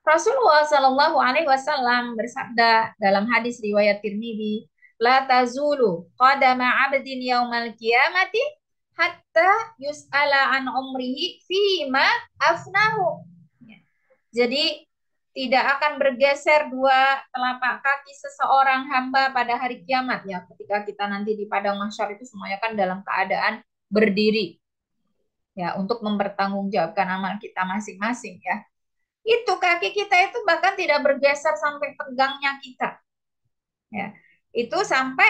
Rasulullah Shallallahu Alaihi Wasallam bersabda dalam hadis riwayat Tirmidzi, la tazulu qadama abdin yaumal qiyamati hatta yus'ala an umrihi fima afnahu. Jadi tidak akan bergeser dua telapak kaki seseorang hamba pada hari kiamat ya. Ketika kita nanti di padang mahsyar itu semuanya kan dalam keadaan berdiri ya untuk mempertanggungjawabkan amal kita masing-masing ya. Itu kaki kita itu bahkan tidak bergeser sampai tegangnya kita. Ya. Itu sampai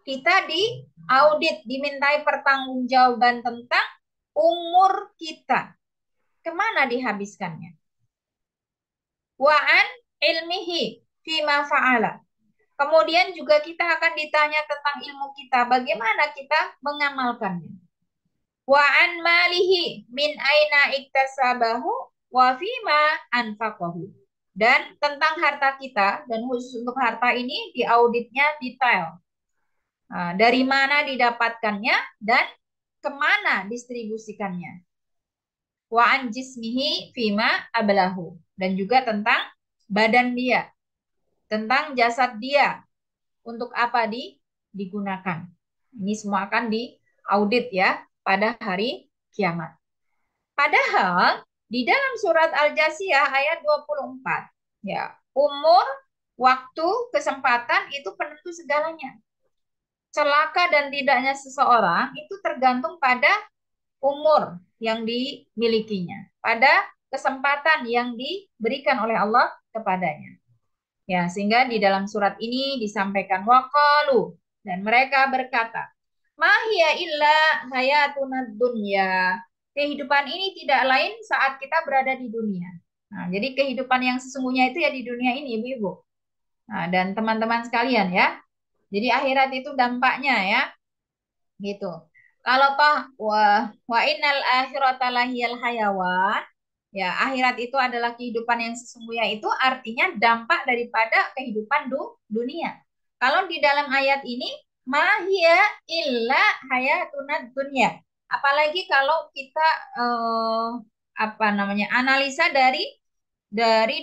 kita diaudit, dimintai pertanggungjawaban tentang umur kita. Kemana dihabiskannya? Wa'an ilmihi fima fa'ala. Kemudian juga kita akan ditanya tentang ilmu kita, bagaimana kita mengamalkannya. Wa'an malihi min aina iktasabahu wa fima anfaqahu. Dan tentang harta kita, dan khusus untuk harta ini diauditnya detail. Nah, dari mana didapatkannya dan kemana distribusikannya. Wa an jismihi fima ablahu. Dan juga tentang badan dia, tentang jasad dia, untuk apa digunakan. Ini semua akan diaudit ya pada hari kiamat. Padahal di dalam surat Al-Jasiyah ayat 24, ya, umur, waktu, kesempatan itu penentu segalanya. Celaka dan tidaknya seseorang itu tergantung pada umur yang dimilikinya, pada kesempatan yang diberikan oleh Allah kepadanya. Ya, sehingga di dalam surat ini disampaikan waqalu, dan mereka berkata, "Mahiya illa hayatuna dunya." Kehidupan ini tidak lain saat kita berada di dunia. Nah, jadi kehidupan yang sesungguhnya itu ya di dunia ini, Ibu-ibu. Nah, dan teman-teman sekalian ya. Jadi akhirat itu dampaknya ya. Gitu. Kalau toh wa innal akhirata lahiyal hayawan, ya akhirat itu adalah kehidupan yang sesungguhnya, itu artinya dampak daripada kehidupan dunia. Kalau di dalam ayat ini mahia illa hayatuna dunya. Apalagi kalau kita apa namanya analisa dari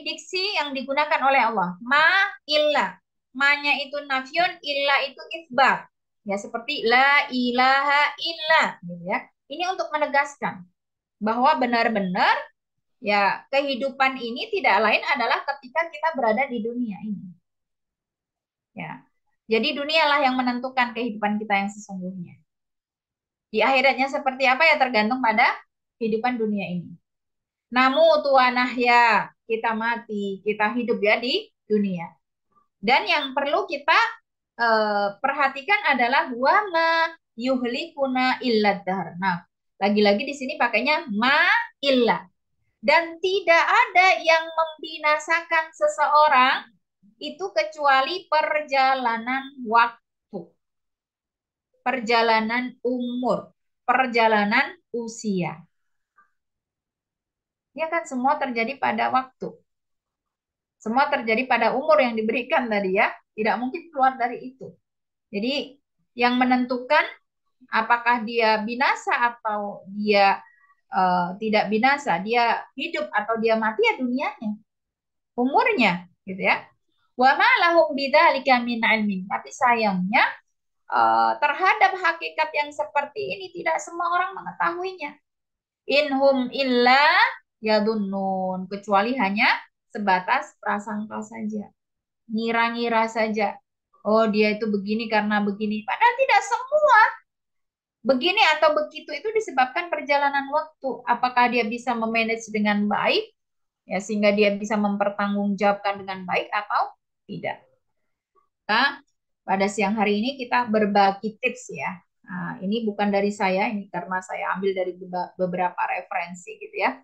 diksi yang digunakan oleh Allah. Ma illa. Ma-nya itu nafyun, illa itu isbat. Ya seperti la ilaha illa gitu ya. Ini untuk menegaskan bahwa benar-benar ya kehidupan ini tidak lain adalah ketika kita berada di dunia ini. Ya. Jadi dunialah yang menentukan kehidupan kita yang sesungguhnya. Di akhiratnya seperti apa ya tergantung pada kehidupan dunia ini. Namu tuanahya, kita mati, kita hidup ya di dunia. Dan yang perlu kita perhatikan adalah wama yuhlikuna illad dahr. Nah, lagi-lagi di sini pakainya ma illa. Dan tidak ada yang membinasakan seseorang itu kecuali perjalanan waktu, perjalanan umur, perjalanan usia. Ya kan semua terjadi pada waktu. Semua terjadi pada umur yang diberikan tadi ya. Tidak mungkin keluar dari itu. Jadi yang menentukan apakah dia binasa atau dia tidak binasa, dia hidup atau dia mati ya dunianya, umurnya, gitu ya. Wa ma lahum bidzalika min ilmin. Tapi sayangnya terhadap hakikat yang seperti ini tidak semua orang mengetahuinya. Inhum illa yadunnun, kecuali hanya sebatas prasangka saja, ngira-ngira saja. Oh, dia itu begini karena begini. Padahal tidak semua begini atau begitu itu disebabkan perjalanan waktu. Apakah dia bisa memanage dengan baik, ya sehingga dia bisa mempertanggungjawabkan dengan baik atau tidak. Nah, pada siang hari ini kita berbagi tips ya. Nah, ini bukan dari saya, ini karena saya ambil dari beberapa referensi gitu ya.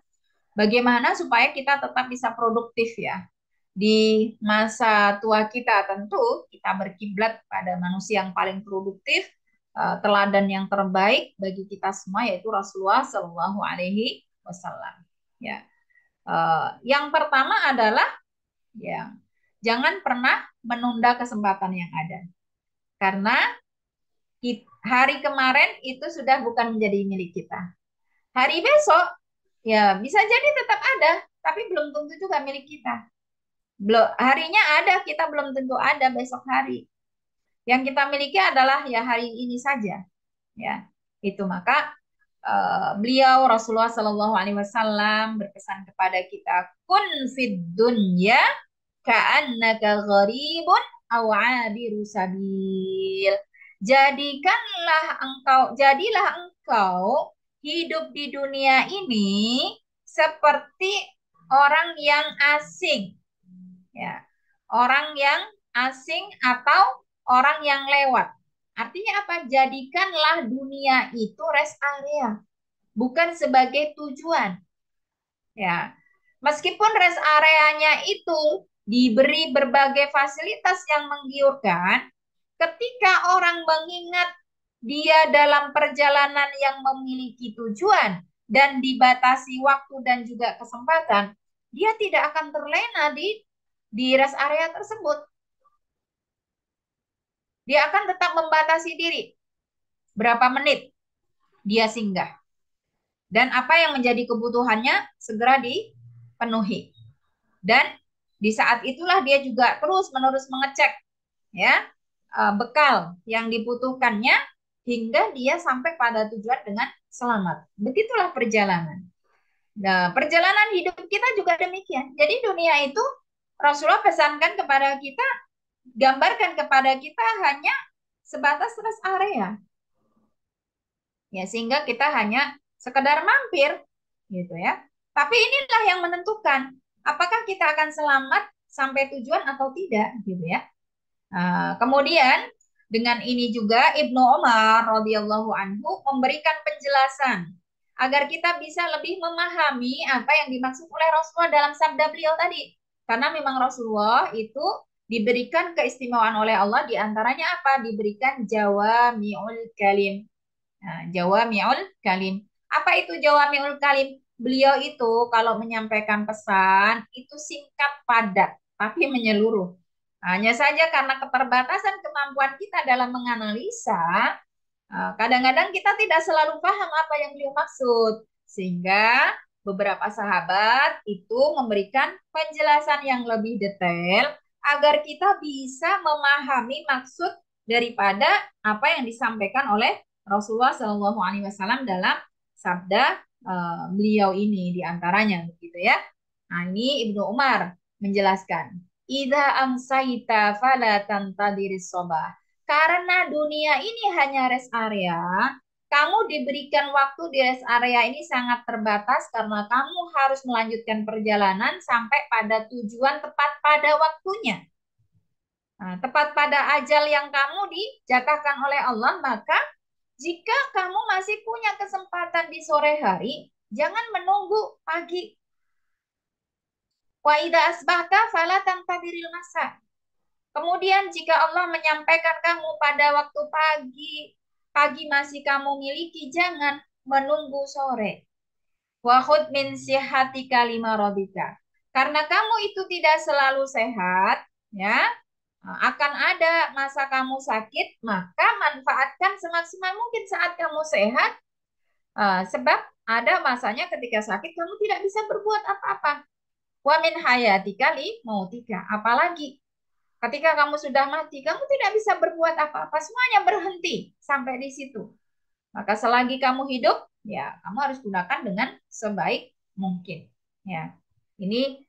Bagaimana supaya kita tetap bisa produktif ya. Di masa tua kita tentu kita berkiblat pada manusia yang paling produktif, teladan yang terbaik bagi kita semua yaitu Rasulullah Shallallahu Alaihi Wasallam. Ya, yang pertama adalah ya jangan pernah menunda kesempatan yang ada karena hari kemarin itu sudah bukan menjadi milik kita. Hari besok ya bisa jadi tetap ada, tapi belum tentu juga milik kita. Belum, harinya ada, kita belum tentu ada besok hari. Yang kita miliki adalah ya hari ini saja. Ya, itu maka beliau Rasulullah Shallallahu Alaihi Wasallam berpesan kepada kita, kun fid dunya ka'annaka gharibun aw 'abiru sabil. Jadilah engkau hidup di dunia ini seperti orang yang asing. Ya, orang yang asing atau orang yang lewat. Artinya apa? Jadikanlah dunia itu rest area, bukan sebagai tujuan. Ya, meskipun rest areanya itu diberi berbagai fasilitas yang menggiurkan, ketika orang mengingat dia dalam perjalanan yang memiliki tujuan dan dibatasi waktu dan juga kesempatan, dia tidak akan terlena di rest area tersebut. Dia akan tetap membatasi diri. Berapa menit dia singgah. Dan apa yang menjadi kebutuhannya segera dipenuhi. Dan di saat itulah dia juga terus-menerus mengecek ya bekal yang dibutuhkannya hingga dia sampai pada tujuan dengan selamat. Begitulah perjalanan. Nah, perjalanan hidup kita juga demikian. Jadi dunia itu Rasulullah pesankan kepada kita, gambarkan kepada kita hanya sebatas rest area. Ya, sehingga kita hanya sekedar mampir gitu ya. Tapi inilah yang menentukan apakah kita akan selamat sampai tujuan atau tidak gitu ya. Kemudian dengan ini juga Ibnu Umar radhiyallahu anhu memberikan penjelasan agar kita bisa lebih memahami apa yang dimaksud oleh Rasulullah dalam sabda beliau tadi. Karena memang Rasulullah itu diberikan keistimewaan oleh Allah, diantaranya apa? Diberikan jawami'ul kalim. Nah, jawami'ul kalim. Apa itu jawami'ul kalim? Beliau itu kalau menyampaikan pesan itu singkat padat, tapi menyeluruh. Hanya saja karena keterbatasan kemampuan kita dalam menganalisa, kadang-kadang kita tidak selalu paham apa yang beliau maksud. Sehingga beberapa sahabat itu memberikan penjelasan yang lebih detail agar kita bisa memahami maksud daripada apa yang disampaikan oleh Rasulullah Shallallahu Alaihi Wasallam dalam sabda beliau ini diantaranya begitu ya. Nah, ini Ibnu Umar menjelaskan, Idza amsaita fala tantadiris sobah. Karena dunia ini hanya rest area, kamu diberikan waktu di rest area ini sangat terbatas karena kamu harus melanjutkan perjalanan sampai pada tujuan tepat pada waktunya. Nah, tepat pada ajal yang kamu dijatahkan oleh Allah, maka jika kamu masih punya kesempatan di sore hari, jangan menunggu pagi. Wa idza asbahta fala tantadiril masa. Kemudian jika Allah menyampaikan kamu pada waktu pagi masih kamu miliki, jangan menunggu sore. Wa khudh min sihhatika lima radika. Karena kamu itu tidak selalu sehat, ya. Akan ada masa kamu sakit, maka manfaatkan semaksimal mungkin saat kamu sehat. Sebab ada masanya ketika sakit kamu tidak bisa berbuat apa-apa. Wa min hayatika li mautika. Apalagi ketika kamu sudah mati, kamu tidak bisa berbuat apa-apa. Semuanya berhenti sampai di situ. Maka selagi kamu hidup, ya kamu harus gunakan dengan sebaik mungkin. Ya, ini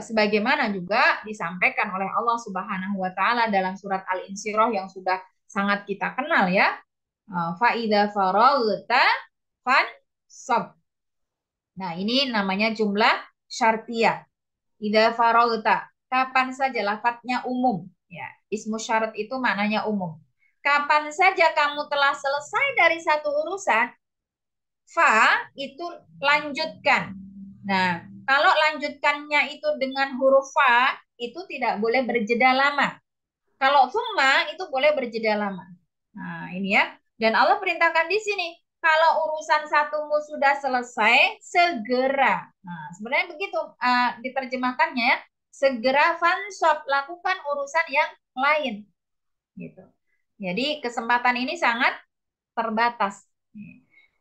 sebagaimana juga disampaikan oleh Allah Subhanahu wa taala dalam surat Al-Insyirah yang sudah sangat kita kenal ya. Faida faragta fansab. Nah, ini namanya jumlah syartiyah. Ida faragta, kapan saja, lafadznya umum ya. Ismu syarat itu maknanya umum. Kapan saja kamu telah selesai dari satu urusan, fa itu lanjutkan. Nah, kalau lanjutkannya itu dengan huruf fa, itu tidak boleh berjeda lama. Kalau summa itu boleh berjeda lama. Nah, ini ya. Dan Allah perintahkan di sini, kalau urusan satumu sudah selesai, segera. Nah, sebenarnya begitu diterjemahkannya ya. Segera fansop, lakukan urusan yang lain. Gitu. Jadi kesempatan ini sangat terbatas.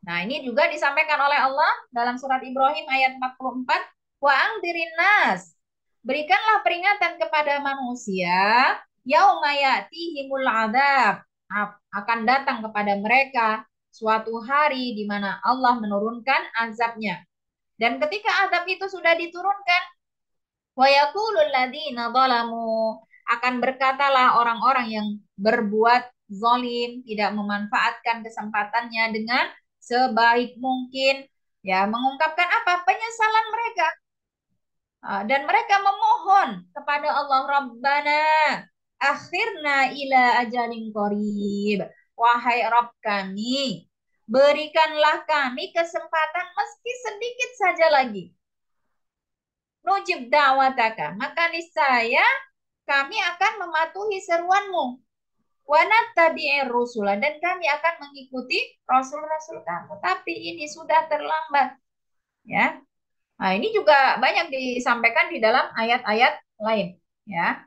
Nah, ini juga disampaikan oleh Allah dalam surat Ibrahim ayat 44, wa angdirin nas. Berikanlah peringatan kepada manusia, yauma ya'tihimul adzab. Akan datang kepada mereka suatu hari di mana Allah menurunkan azabnya. Dan ketika azab itu sudah diturunkan, wa yaqulul ladzina zalamu, akan berkatalah orang-orang yang berbuat zalim, tidak memanfaatkan kesempatannya dengan sebaik mungkin, ya, mengungkapkan apa? Penyesalan mereka. Dan mereka memohon kepada Allah, Rabbana akhirna ila ajalin qarib. Wahai Rabb kami, berikanlah kami kesempatan meski sedikit saja lagi. Nujib da'wataka, maka niscaya kami akan mematuhi seruanmu. Wa nattabi'ir rusula, dan kami akan mengikuti rasul-rasul kamu. Tapi ini sudah terlambat. Ya. Nah, ini juga banyak disampaikan di dalam ayat-ayat lain, ya.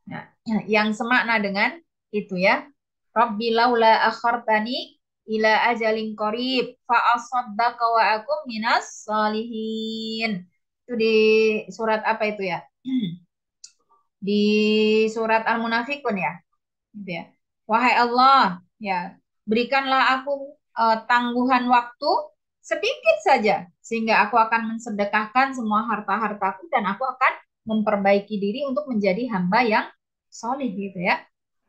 Nah, yang semakna dengan itu ya. Rabbi laula akhartani ila ajalin qarib fa asaddaqa wa akum minas salihin. Itu di surat apa itu ya? Di surat Al-Munafikun ya. Gitu ya. Wahai Allah, ya, berikanlah aku tangguhan waktu sedikit saja sehingga aku akan mensedekahkan semua harta-hartaku dan aku akan memperbaiki diri untuk menjadi hamba yang solih gitu ya.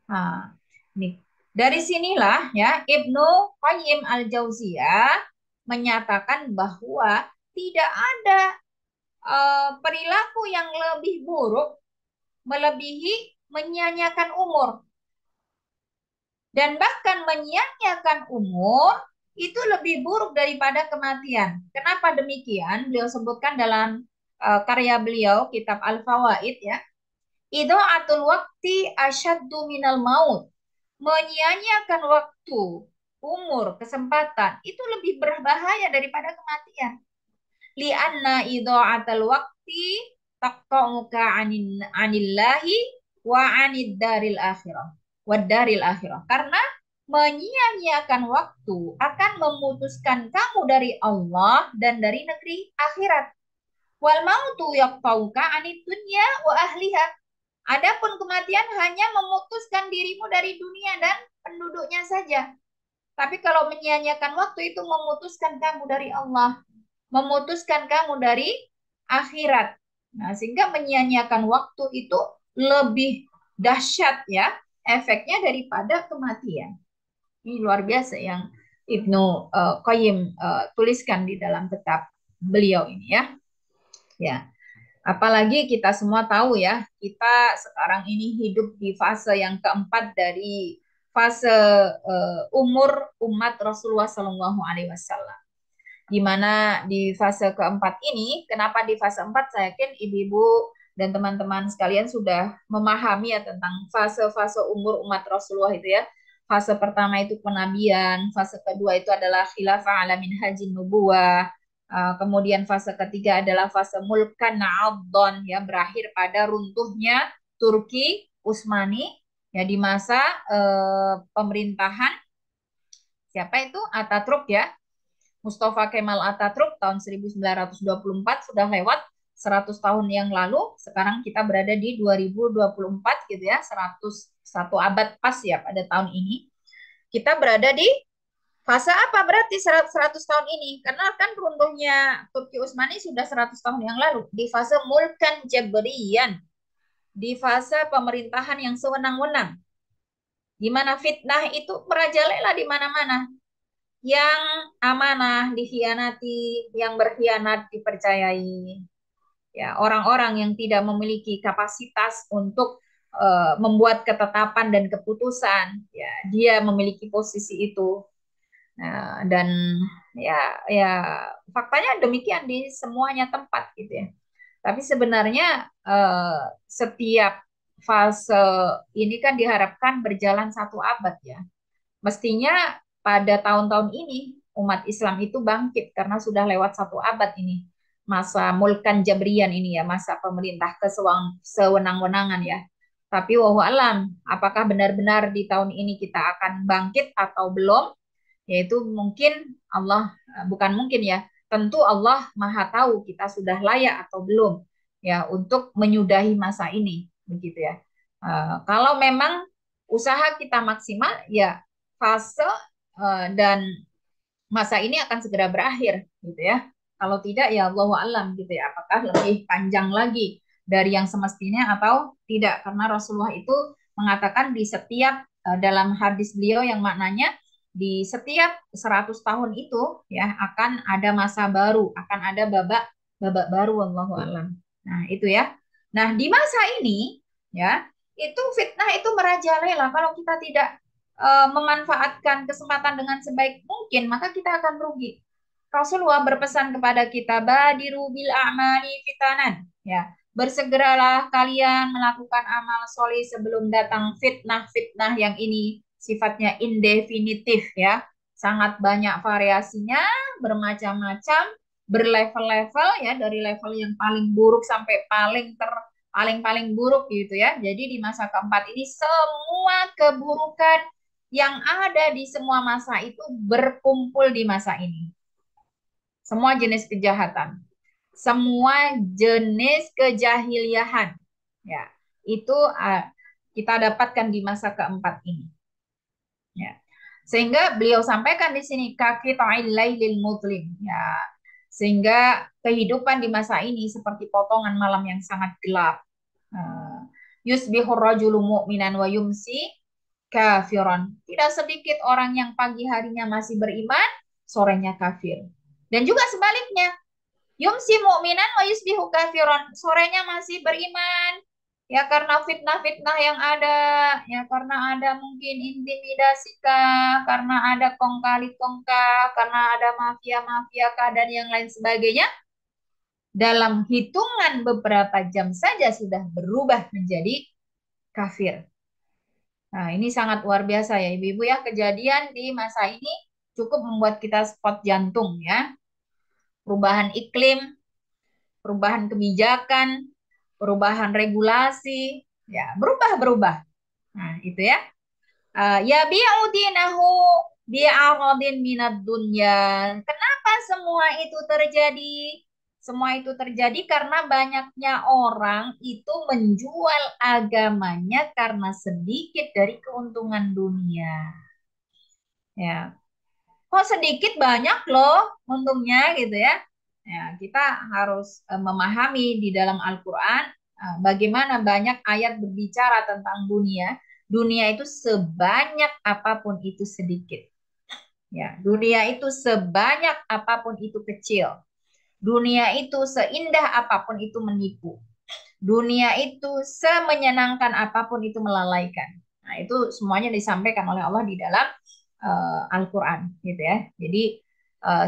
Nah, ini dari sinilah ya Ibnu Qayyim Al-Jauziyah menyatakan bahwa tidak ada perilaku yang lebih buruk melebihi menyia-nyiakan umur. Dan bahkan menyia-nyiakan umur itu lebih buruk daripada kematian. Kenapa demikian? Beliau sebutkan dalam karya beliau, kitab Al-Fawaid ya. Idha'atul waqti asyaddu minal maut. Menyia-nyiakan waktu, umur, kesempatan itu lebih berbahaya daripada kematian. Li'anna idha'atul waqti taqta'uka anillahi wa anid daril akhirah. Wadaril akhirah. Karena menyia-nyiakan waktu akan memutuskan kamu dari Allah dan dari negeri akhirat. Wal mautu yaqtauka anid dunya wa ahliha. Adapun kematian hanya memutuskan dirimu dari dunia dan penduduknya saja. Tapi kalau menyia-nyiakan waktu itu memutuskan kamu dari Allah, memutuskan kamu dari akhirat. Nah, sehingga menyia-nyiakan waktu itu lebih dahsyat ya efeknya daripada kematian. Ini luar biasa yang Ibnu Qayyim tuliskan di dalam kitab beliau ini ya. Ya. Apalagi kita semua tahu ya, kita sekarang ini hidup di fase yang keempat dari fase umur umat Rasulullah Shallallahu Alaihi Wasallam. Di mana di fase keempat ini, kenapa di fase 4? Saya yakin ibu-ibu dan teman-teman sekalian sudah memahami ya tentang fase-fase umur umat Rasulullah itu ya. Fase pertama itu penabian, fase kedua itu adalah khilafah ala minhajin nubuwah. Kemudian fase ketiga adalah fase mulkan na'adhan ya, berakhir pada runtuhnya Turki Utsmani ya di masa pemerintahan siapa itu? Ataturk ya. Mustafa Kemal Atatürk tahun 1924 sudah lewat 100 tahun yang lalu. Sekarang kita berada di 2024 gitu ya, 101 abad pas ya pada tahun ini. Kita berada di Fase apa berarti 100 tahun ini? Karena kan runtuhnya Turki Utsmani sudah 100 tahun yang lalu. Di fase Mulkan Jabriyan. Di fase pemerintahan yang sewenang-wenang. Di mana fitnah itu merajalela di mana-mana. Yang amanah dikhianati, yang berkhianat dipercayai. Ya, orang-orang yang tidak memiliki kapasitas untuk membuat ketetapan dan keputusan, ya, dia memiliki posisi itu. Nah, dan ya, ya faktanya demikian di semuanya tempat gitu ya. Tapi sebenarnya setiap fase ini kan diharapkan berjalan 1 abad ya. Mestinya pada tahun-tahun ini umat Islam itu bangkit karena sudah lewat 1 abad ini. Masa Mulkan Jabrian ini ya, masa pemerintah sewenang-wenangan ya. Tapi wallahu alam, apakah benar-benar di tahun ini kita akan bangkit atau belum? Yaitu mungkin Allah, bukan mungkin ya, tentu Allah Maha tahu kita sudah layak atau belum ya untuk menyudahi masa ini, begitu ya. Kalau memang usaha kita maksimal, ya fase dan masa ini akan segera berakhir, gitu ya. Kalau tidak, ya Allahu alam, gitu ya. Apakah lebih panjang lagi dari yang semestinya atau tidak? Karena Rasulullah itu mengatakan di setiap dalam hadis beliau yang maknanya di setiap 100 tahun itu ya akan ada masa baru, akan ada babak babak baru, wallahu alam. Nah, itu ya. Nah, di masa ini ya, itu fitnah itu merajalela. Kalau kita tidak memanfaatkan kesempatan dengan sebaik mungkin, maka kita akan rugi. Rasulullah berpesan kepada kita, badiru bil a'mali fitanan. Ya, bersegeralah kalian melakukan amal soleh sebelum datang fitnah-fitnah yang ini sifatnya indefinitif ya. Sangat banyak variasinya, bermacam-macam, berlevel-level ya, dari level yang paling buruk sampai paling buruk gitu ya. Jadi di masa keempat ini semua keburukan yang ada di semua masa itu berkumpul di masa ini. Semua jenis kejahatan, semua jenis kejahiliahan, ya itu kita dapatkan di masa keempat ini. Ya. Sehingga beliau sampaikan di sini kaki lailil mudlim, ya. Sehingga kehidupan di masa ini seperti potongan malam yang sangat gelap. Yusbihur rajulu mu'minan wa yumsi kafiron. Tidak sedikit orang yang pagi harinya masih beriman, sorenya kafir. Dan juga sebaliknya, yumsi mu'minan wa yusbihu kafiron. Sorenya masih beriman, ya karena fitnah-fitnah yang ada, ya karena ada mungkin intimidasi kah, karena ada kong kali kong kah, karena ada mafia-mafia kah, dan yang lain sebagainya. Dalam hitungan beberapa jam saja sudah berubah menjadi kafir. Nah, ini sangat luar biasa ya Ibu-ibu ya. Kejadian di masa ini cukup membuat kita spot jantung ya. Perubahan iklim, perubahan kebijakan, perubahan regulasi, ya berubah-berubah. Nah, itu ya. Ya bi'udinahu bi'aradin minad dunya. Kenapa semua itu terjadi? Semua itu terjadi karena banyaknya orang itu menjual agamanya karena sedikit dari keuntungan dunia. Ya, kok sedikit banyak loh untungnya gitu ya. Ya, kita harus memahami di dalam Al-Quran bagaimana banyak ayat berbicara tentang dunia. Dunia itu sebanyak apapun itu sedikit. Ya, dunia itu sebanyak apapun itu kecil. Dunia itu seindah apapun itu menipu. Dunia itu semenyenangkan apapun itu melalaikan. Nah, itu semuanya disampaikan oleh Allah di dalam Al-Quran, gitu ya. Jadi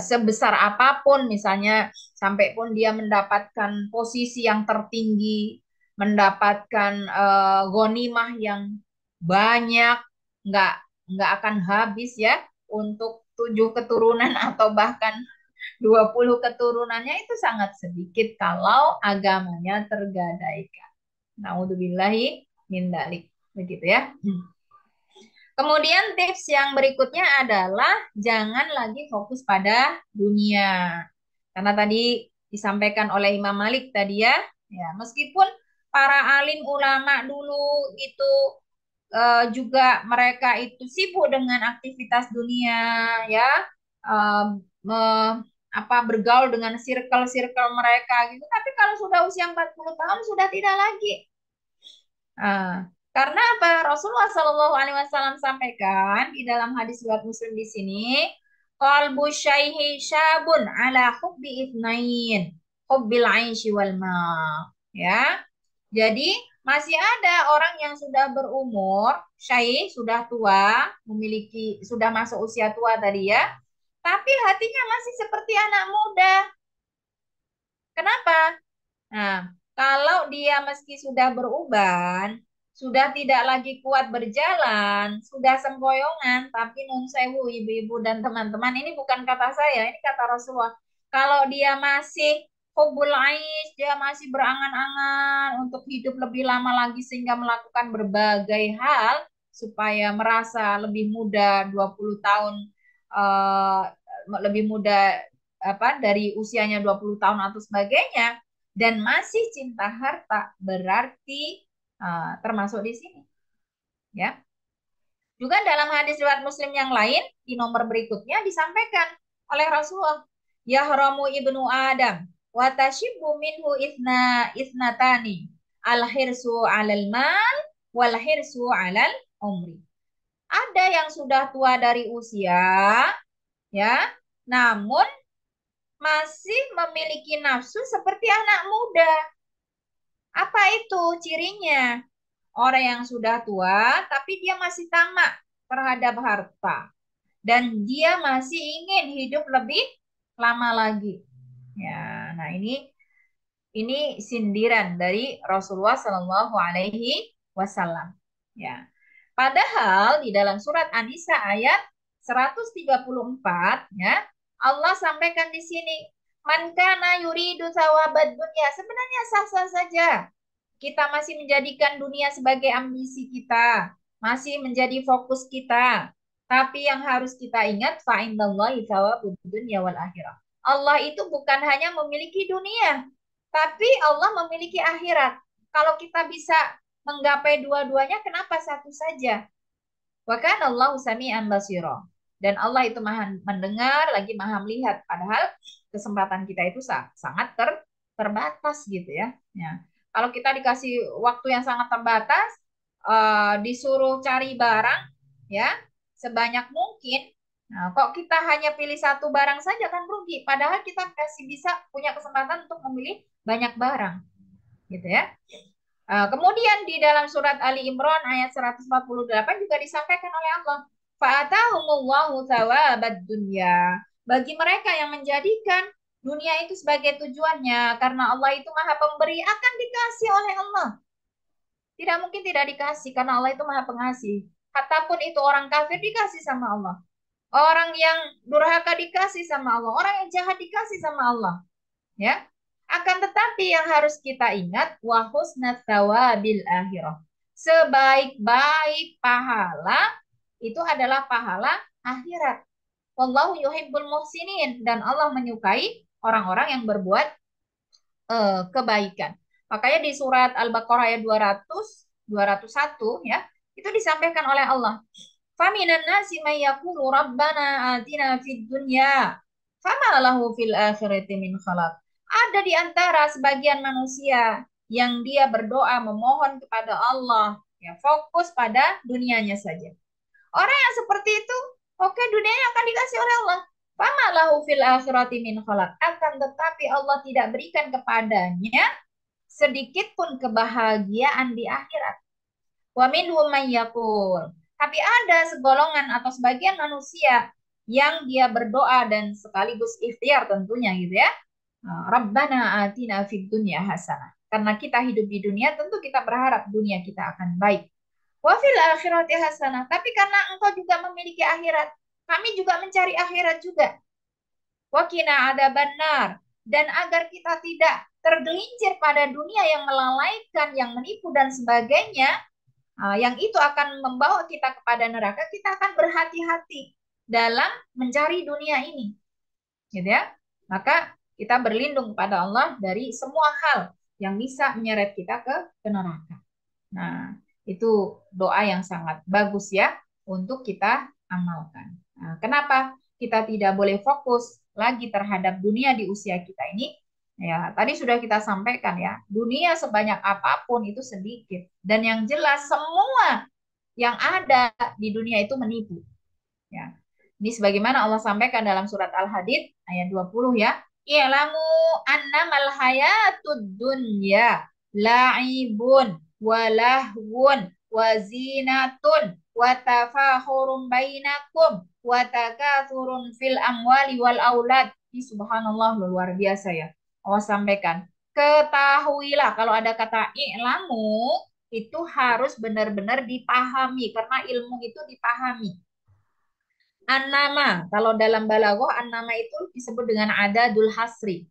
sebesar apapun, misalnya sampai pun dia mendapatkan posisi yang tertinggi, mendapatkan ghanimah yang banyak, nggak nggak akan habis ya untuk 7 keturunan atau bahkan 20 keturunannya itu sangat sedikit kalau agamanya tergadaikan. Naudzubillahi min dzalik. Begitu ya. Kemudian tips yang berikutnya adalah jangan lagi fokus pada dunia. Karena tadi disampaikan oleh Imam Malik tadi ya, ya meskipun para alim ulama dulu itu juga mereka itu sibuk dengan aktivitas dunia, ya, eh, bergaul dengan circle-circle mereka gitu. Tapi kalau sudah usia 40 tahun sudah tidak lagi. Karena apa? Rasulullah Shallallahu Alaihi Wasallam sampaikan di dalam hadis riwayat Muslim di sini, qalbu syaihi syabun ala hubbi ithnain, hubbil aishi wal mal. Ya, jadi masih ada orang yang sudah berumur, syai sudah tua, sudah masuk usia tua tadi ya, tapi hatinya masih seperti anak muda. Kenapa? Nah, kalau dia meski sudah beruban, sudah tidak lagi kuat berjalan, sudah sempoyongan, tapi nun sewu ibu-ibu dan teman-teman, ini bukan kata saya, ini kata Rasulullah. Kalau dia masih hubul ais, dia masih berangan-angan untuk hidup lebih lama lagi sehingga melakukan berbagai hal supaya merasa lebih muda 20 tahun eh, lebih muda dari usianya 20 tahun atau sebagainya dan masih cinta harta berarti termasuk di sini ya. Juga dalam hadis riwayat Muslim yang lain di nomor berikutnya disampaikan oleh Rasulullah, yahramu ibnu Adam wa tashibbu minhu isnatani al hirsu 'alal mal wal hirsu 'alal umri. Ada yang sudah tua dari usia ya, namun masih memiliki nafsu seperti anak muda. Apa itu cirinya? Orang yang sudah tua, tapi dia masih tamak terhadap harta. Dan dia masih ingin hidup lebih lama lagi. Ya, nah ini sindiran dari Rasulullah Shallallahu Alaihi Wasallam. Ya, padahal di dalam surat An-Nisa ayat 134, ya, Allah sampaikan di sini, man kana yuridu thawabad dunya. Sebenarnya sah-sah saja kita masih menjadikan dunia sebagai ambisi kita, masih menjadi fokus kita. Tapi yang harus kita ingat, fa indallahi thawabud dunya wal akhirah. Allah itu bukan hanya memiliki dunia, tapi Allah memiliki akhirat. Kalau kita bisa menggapai dua-duanya, kenapa satu saja? Wa kana Allahu sami'an basira. Dan Allah itu maha mendengar, lagi maha melihat. Padahal kesempatan kita itu sangat terbatas gitu ya. Ya. Kalau kita dikasih waktu yang sangat terbatas, disuruh cari barang, ya, sebanyak mungkin. Nah, kok kita hanya pilih satu barang saja kan rugi. Padahal kita masih bisa punya kesempatan untuk memilih banyak barang, gitu ya. Kemudian di dalam surat Ali Imran ayat 148 juga disampaikan oleh Allah, fa'atahumullahu thawabad dunya. Bagi mereka yang menjadikan dunia itu sebagai tujuannya, karena Allah itu maha pemberi, akan dikasih oleh Allah. Tidak mungkin tidak dikasih, karena Allah itu maha pengasih. Ataupun itu orang kafir dikasih sama Allah. Orang yang durhaka dikasih sama Allah. Orang yang jahat dikasih sama Allah. Ya. Akan tetapi yang harus kita ingat, wa husnat thawabil akhirah. Sebaik-baik pahala itu adalah pahala akhirat. Wallahu yuhibbul muhsinin, dan Allah menyukai orang-orang yang berbuat kebaikan. Makanya di surat Al-Baqarah ayat 201 ya, itu disampaikan oleh Allah. Faminan nasi may yaqulu rabbana atina fid dunya fama lahu fil akhirati min khalaq. Ada di antara sebagian manusia yang dia berdoa memohon kepada Allah, ya, fokus pada dunianya saja. Orang yang seperti itu, oke, dunianya akan dikasih oleh Allah. Fama lahu fil akhirati min khalaq. Akan tetapi Allah tidak berikan kepadanya sedikit pun kebahagiaan di akhirat. Wa minhum may yaqul. Tapi ada segolongan atau sebagian manusia yang dia berdoa dan sekaligus ikhtiar tentunya gitu ya. Rabbana atina fid dunya hasanah. Karena kita hidup di dunia, tentu kita berharap dunia kita akan baik. Wa fil akhirati hasanah. Tapi karena engkau juga memiliki akhirat, kami juga mencari akhirat juga. Wa qina adzabannar. Dan agar kita tidak tergelincir pada dunia yang melalaikan, yang menipu dan sebagainya, yang itu akan membawa kita kepada neraka, kita akan berhati-hati dalam mencari dunia ini. Gitu ya. Maka kita berlindung pada Allah dari semua hal yang bisa menyeret kita ke neraka. Nah, Itu doa yang sangat bagus ya untuk kita amalkan. Nah, kenapa kita tidak boleh fokus lagi terhadap dunia di usia kita ini? Ya, tadi sudah kita sampaikan ya, dunia sebanyak apapun itu sedikit. Dan yang jelas semua yang ada di dunia itu menipu. Ya. Ini sebagaimana Allah sampaikan dalam surat Al-Hadid ayat 20 ya. I'lamu annamal hayatud dunya la'ibun wa lahwun wa zinatun wa tafakhurun bainakum wa takathurun fil amwali wal aulad. Ini subhanallah luar biasa ya. Allah sampaikan, ketahuilah kalau ada kata i'lamu itu harus benar-benar dipahami karena ilmu itu dipahami. An-nama, kalau dalam balaghah an-nama itu disebut dengan adadul hasri.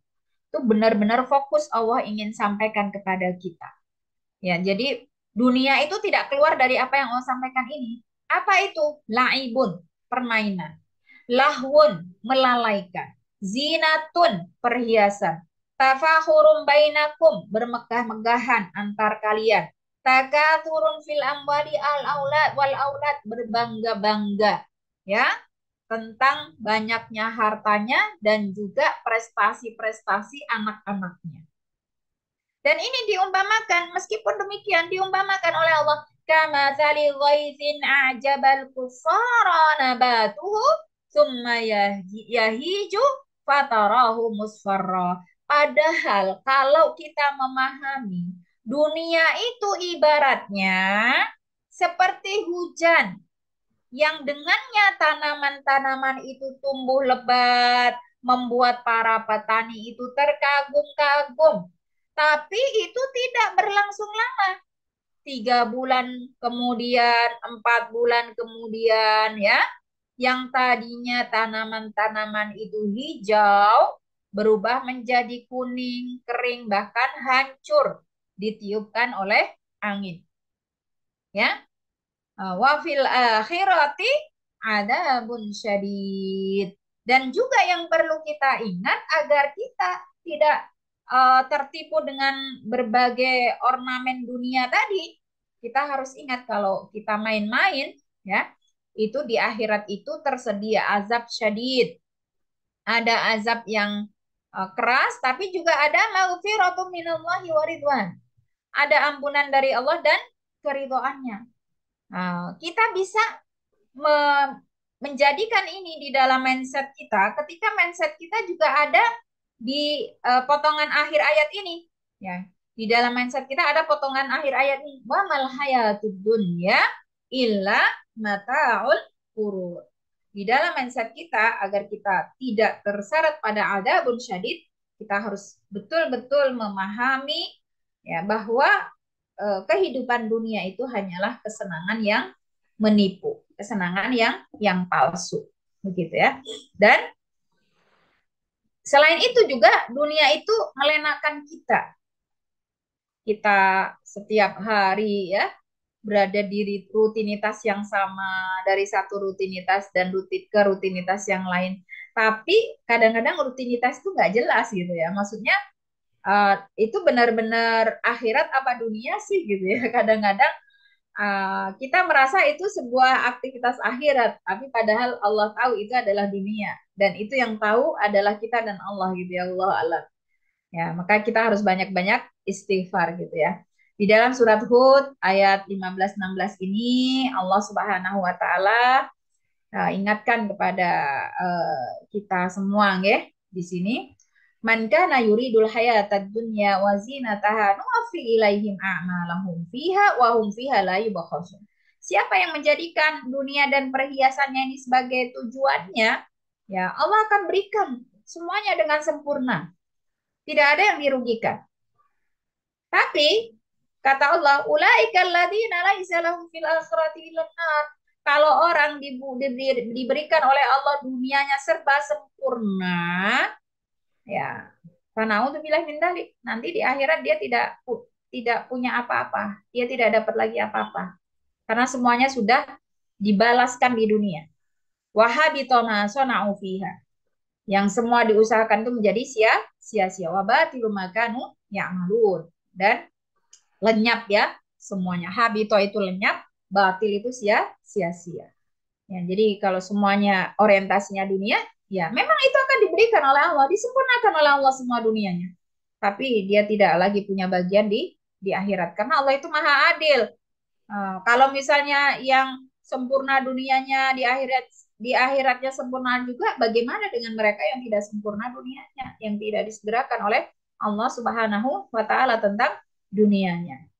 Itu benar-benar fokus Allah ingin sampaikan kepada kita. Ya, jadi dunia itu tidak keluar dari apa yang Allah sampaikan ini. Apa itu? Laibun, permainan. Lahwun, melalaikan. Zinatun, perhiasan. Tafahurum bainakum, bermegah-megahan antar kalian. Takathurun fil amwali al-aulad wal aulad, berbangga-bangga. Ya, tentang banyaknya hartanya dan juga prestasi-prestasi anak-anaknya. Dan ini diumpamakan, meskipun demikian diumpamakan oleh Allah. Kama thali ghaizin a'jabal kuffara nabatuhu summa yahiju fatarahu musfarra. Padahal kalau kita memahami dunia itu ibaratnya seperti hujan yang dengannya tanaman-tanaman itu tumbuh lebat, membuat para petani itu terkagum-kagum. Tapi itu tidak berlangsung lama. 3 bulan kemudian, 4 bulan kemudian ya, yang tadinya tanaman-tanaman itu hijau, berubah menjadi kuning, kering, bahkan hancur, ditiupkan oleh angin. Ya, wafil akhirati adabun syadid. Dan juga yang perlu kita ingat agar kita tidak tertipu dengan berbagai ornamen dunia tadi. Kita harus ingat kalau kita main-main ya, itu di akhirat itu tersedia azab syadid. Ada azab yang keras, tapi juga ada maghfiratu minallahi wa ridwan. Ada ampunan dari Allah dan keridhoannya. Kita bisa menjadikan ini di dalam mindset kita ketika mindset kita juga ada di potongan akhir ayat ini ya, di dalam mindset kita ada potongan akhir ayat ini, wa mal hayatud dunya illa mataul ghurur. Di dalam mindset kita agar kita tidak terseret pada adabun syadid, kita harus betul-betul memahami ya bahwa kehidupan dunia itu hanyalah kesenangan yang menipu, kesenangan yang palsu, begitu ya. Dan selain itu juga dunia itu melenakan kita. Kita setiap hari ya berada di rutinitas yang sama, dari satu rutinitas dan ke rutinitas yang lain. Tapi kadang-kadang rutinitas itu nggak jelas gitu ya. Maksudnya itu benar-benar akhirat apa dunia sih gitu ya. Kadang-kadang kita merasa itu sebuah aktivitas akhirat, tapi padahal Allah tahu itu adalah dunia. Dan itu yang tahu adalah kita dan Allah gitu ya, Allah alam. Ya, maka kita harus banyak-banyak istighfar gitu ya. Di dalam surat Hud ayat 15-16 ini Allah Subhanahu wa taala ingatkan kepada kita semua nggih di sini. Man kana yuridul hayatad dunya wa zinataha nuwaffi ilaihim a'malahum fiha wa hum fiha la yubkhasun. Siapa yang menjadikan dunia dan perhiasannya ini sebagai tujuannya, ya Allah akan berikan semuanya dengan sempurna. Tidak ada yang dirugikan. Tapi kata Allah, ulaikal ladzina laisa lahum fil akhirati illa nar. Kalau orang diberikan oleh Allah dunianya serba sempurna, ya, fana'udzubillah min dzalik. Nanti di akhirat dia tidak punya apa-apa. Dia tidak dapat lagi apa-apa. Karena semuanya sudah dibalaskan di dunia. Wahabita ma sana'u fiha. Yang semua diusahakan itu menjadi sia-sia. Wa batilu ma kanu ya'malun. Dan lenyap ya semuanya. Habito itu lenyap, batil itu sia-sia. Ya, jadi kalau semuanya orientasinya dunia, ya memang itu akan diberikan oleh Allah, disempurnakan oleh Allah semua dunianya. Tapi dia tidak lagi punya bagian di akhirat karena Allah itu maha adil. Kalau misalnya yang sempurna dunianya di akhiratnya sempurna juga, bagaimana dengan mereka yang tidak sempurna dunianya, yang tidak disegerakan oleh Allah Subhanahu wa taala tentang dunianya.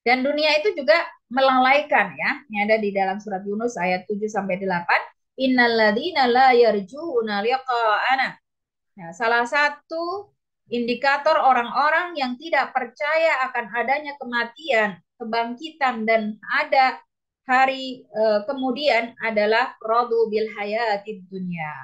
Dan dunia itu juga melalaikan ya. Yang ada di dalam surat Yunus ayat 7 sampai 8. Innalladzina la yarjuna liqa'ana. Nah, salah satu indikator orang-orang yang tidak percaya akan adanya kematian, kebangkitan dan ada hari kemudian adalah radu bil hayatid dunya.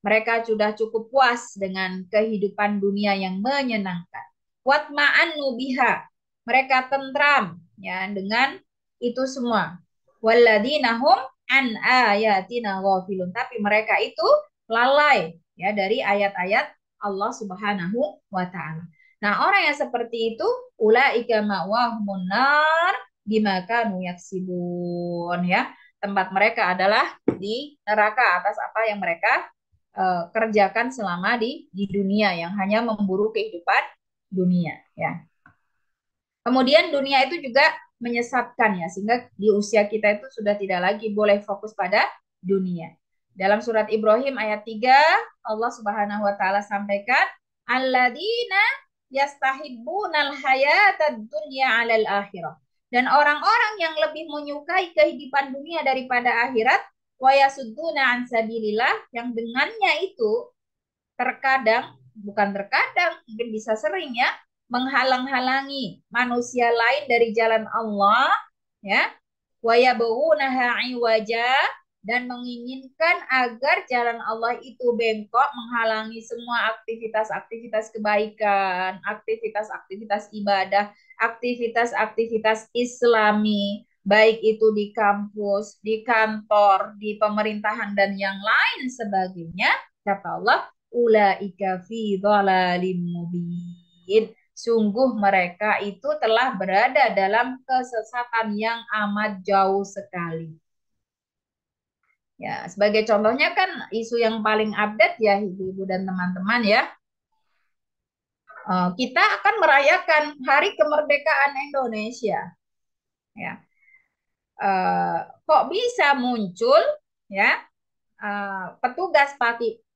Mereka sudah cukup puas dengan kehidupan dunia yang menyenangkan. Watma'annu biha. Mereka tentram ya dengan itu semua. Walladzina hum an ayatina ghafilun. Tapi mereka itu lalai ya dari ayat-ayat Allah Subhanahu wa taala. Nah, orang yang seperti itu ulaika ma'wahumun nar bima kanu yaksibun ya. Tempat mereka adalah di neraka atas apa yang mereka kerjakan selama di dunia yang hanya memburu kehidupan dunia ya. Kemudian dunia itu juga menyesatkan ya sehingga di usia kita itu sudah tidak lagi boleh fokus pada dunia. Dalam surat Ibrahim ayat 3 Allah Subhanahu wa taala sampaikan alladzina yastahibbunal hayatad dunya 'alal akhirah. Dan orang-orang yang lebih menyukai kehidupan dunia daripada akhirat wa yasudduna an sabilillah yang dengannya itu bukan terkadang, mungkin bisa sering ya, menghalang-halangi manusia lain dari jalan Allah, ya, wa yabghunaha iwaja dan menginginkan agar jalan Allah itu bengkok, menghalangi semua aktivitas-aktivitas kebaikan, aktivitas-aktivitas ibadah, aktivitas-aktivitas Islami, baik itu di kampus, di kantor, di pemerintahan dan yang lain sebagainya, kata Allah, ulaika fi dhalalim mubin. Sungguh mereka itu telah berada dalam kesesatan yang amat jauh sekali. Ya, sebagai contohnya kan isu yang paling update ya ibu-ibu dan teman-teman ya. Kita akan merayakan Hari Kemerdekaan Indonesia. Ya. Kok bisa muncul ya petugas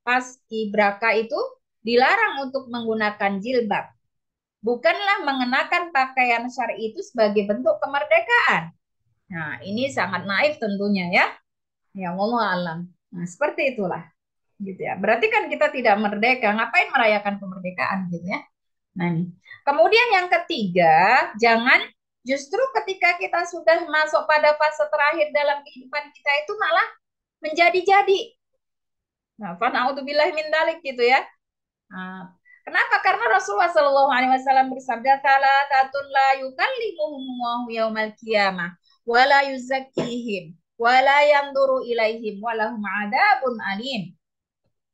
paskibraka itu dilarang untuk menggunakan jilbab. Bukanlah mengenakan pakaian syar'i itu sebagai bentuk kemerdekaan. Nah, ini sangat naif tentunya ya. Ya, wallahu alam. Nah, seperti itulah. Gitu ya. Berarti kan kita tidak merdeka, ngapain merayakan kemerdekaan gitu ya. Nah, ini. Kemudian yang ketiga, jangan justru ketika kita sudah masuk pada fase terakhir dalam kehidupan kita itu malah menjadi-jadi. Nah, fana'udzubillahi min dalik gitu ya. Nah, kenapa? Karena Rasulullah Shallallahu Alaihi Wasallam bersabda, "Talatatun la yukallimuhumullahu yaumal qiyamah, wa la yuzakkihim, wa la yanduru ilaihim, wa lahum adabun alim."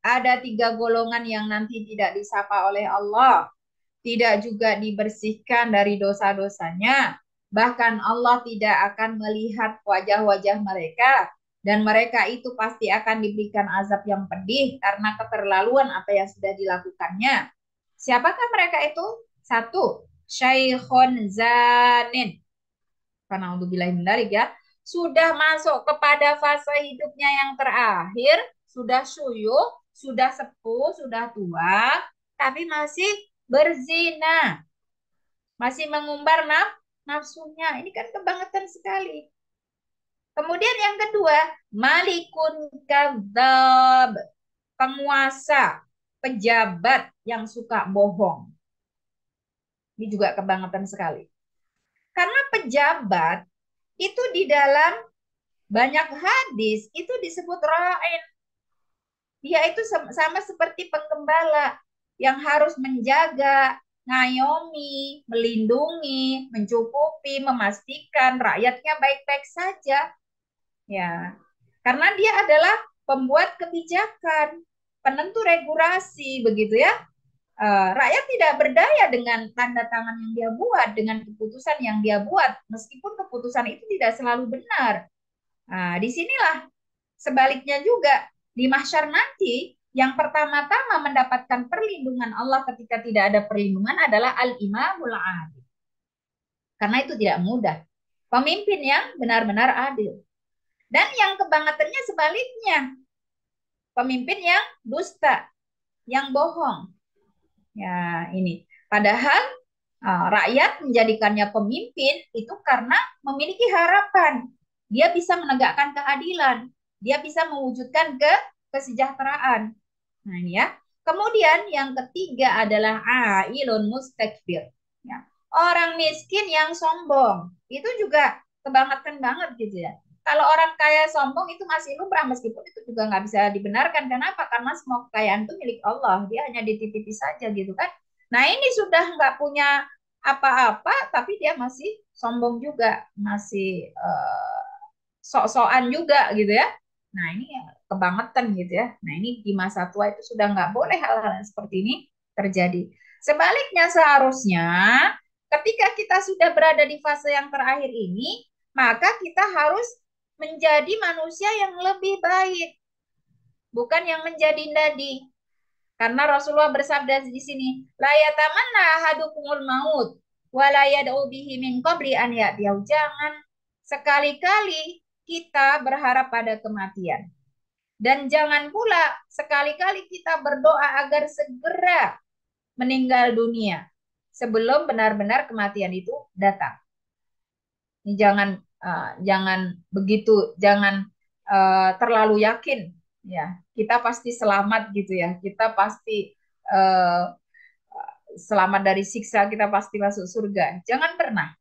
Ada 3 golongan yang nanti tidak disapa oleh Allah, tidak juga dibersihkan dari dosa-dosanya. Bahkan Allah tidak akan melihat wajah-wajah mereka. Dan mereka itu pasti akan diberikan azab yang pedih karena keterlaluan apa yang sudah dilakukannya. Siapakah mereka itu? 1. Syaikhun zanin. Karena untuk bilahin dari ya. Sudah masuk kepada fase hidupnya yang terakhir. Sudah syuyuh, sudah sepuh, sudah tua. Tapi masih berzina. Masih mengumbar nafsunya. Ini kan kebangetan sekali. Kemudian yang kedua, malikun kadzab, penguasa, pejabat yang suka bohong. Ini juga kebangetan sekali. Karena pejabat itu di dalam banyak hadis itu disebut ra'in. Dia itu sama seperti penggembala yang harus menjaga, ngayomi, melindungi, mencukupi, memastikan rakyatnya baik-baik saja. Ya, karena dia adalah pembuat kebijakan, penentu regulasi, begitu ya. rakyat tidak berdaya dengan tanda tangan yang dia buat, dengan keputusan yang dia buat, meskipun keputusan itu tidak selalu benar. Nah, disinilah sebaliknya juga di mahsyar nanti yang pertama-tama mendapatkan perlindungan Allah ketika tidak ada perlindungan adalah al-imamul adil. Karena itu tidak mudah. Pemimpin yang benar-benar adil. Dan yang kebangetannya sebaliknya. Pemimpin yang dusta, yang bohong. Ya, ini. Padahal rakyat menjadikannya pemimpin itu karena memiliki harapan. Dia bisa menegakkan keadilan. Dia bisa mewujudkan kesejahteraan. Nah, ini ya. Kemudian yang ketiga adalah ailun mustakbir. Ya. Orang miskin yang sombong. Itu juga kebangetan banget gitu ya. Kalau orang kaya sombong itu masih lumrah, meskipun itu juga nggak bisa dibenarkan. Kenapa? Karena semua kekayaan itu milik Allah. Dia hanya dititipi saja gitu kan. Nah, ini sudah nggak punya apa-apa, tapi dia masih sombong juga, masih sok-sokan juga gitu ya. Nah, ini kebangetan gitu ya. Nah, ini di masa tua itu sudah nggak boleh hal-hal seperti ini terjadi. Sebaliknya seharusnya ketika kita sudah berada di fase yang terakhir ini, maka kita harus menjadi manusia yang lebih baik, bukan yang menjadi dadi. Karena Rasulullah bersabda di sini, la yatamanna ahadukumul maut wa la yad'u bihi min qabli an ya'tiyah. Jangan sekali-kali kita berharap pada kematian. Dan jangan pula sekali-kali kita berdoa agar segera meninggal dunia sebelum benar-benar kematian itu datang. Ini jangan begitu, jangan terlalu yakin ya kita pasti selamat gitu ya, kita pasti uh, selamat dari siksa, kita pasti masuk surga. Jangan pernah.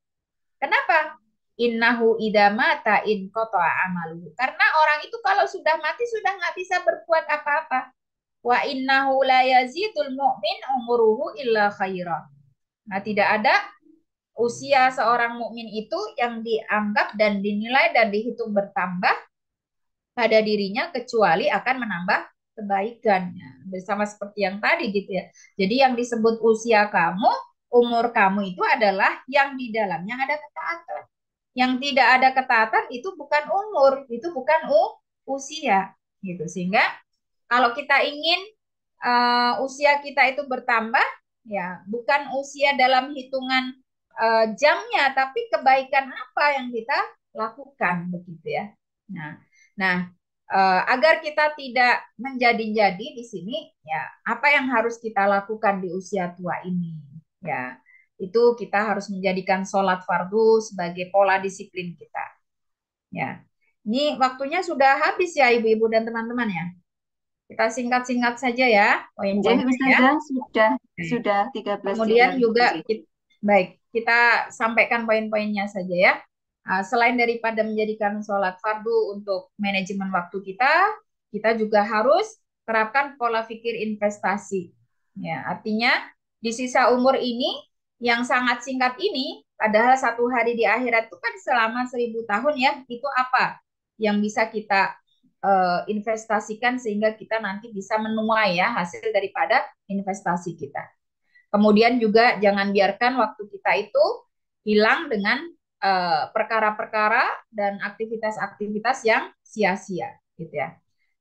Kenapa? Innahu idamata in qata'a amalu. Karena orang itu kalau sudah mati sudah nggak bisa berbuat apa-apa. Wa innahu la yazidul mu'min umuruhu illa khaira. Nah, tidak ada usia seorang mukmin itu yang dianggap dan dinilai dan dihitung bertambah pada dirinya kecuali akan menambah kebaikannya. Bersama seperti yang tadi gitu ya. Jadi yang disebut usia kamu, umur kamu itu adalah yang di dalamnya ada ketaatan. Yang tidak ada ketaatan itu bukan umur, itu bukan usia gitu. Sehingga kalau kita ingin usia kita itu bertambah, ya bukan usia dalam hitungan jamnya, tapi kebaikan apa yang kita lakukan begitu ya. Nah, nah agar kita tidak menjadi-jadi di sini, ya apa yang harus kita lakukan di usia tua ini, ya itu kita harus menjadikan sholat fardu sebagai pola disiplin kita. Ya, ini waktunya sudah habis ya ibu-ibu dan teman-teman ya. Kita singkat-singkat saja ya poin-poinnya ya. Sudah 13 Kemudian jam. juga baik, kita sampaikan poin-poinnya saja ya. Selain daripada menjadikan sholat fardu untuk manajemen waktu kita juga harus terapkan pola pikir investasi. Ya, artinya di sisa umur ini yang sangat singkat ini, padahal satu hari di akhirat itu kan selama 1000 tahun ya, itu apa yang bisa kita investasikan sehingga kita nanti bisa menuai ya hasil daripada investasi kita. Kemudian juga jangan biarkan waktu kita itu hilang dengan perkara-perkara dan aktivitas-aktivitas yang sia-sia gitu ya.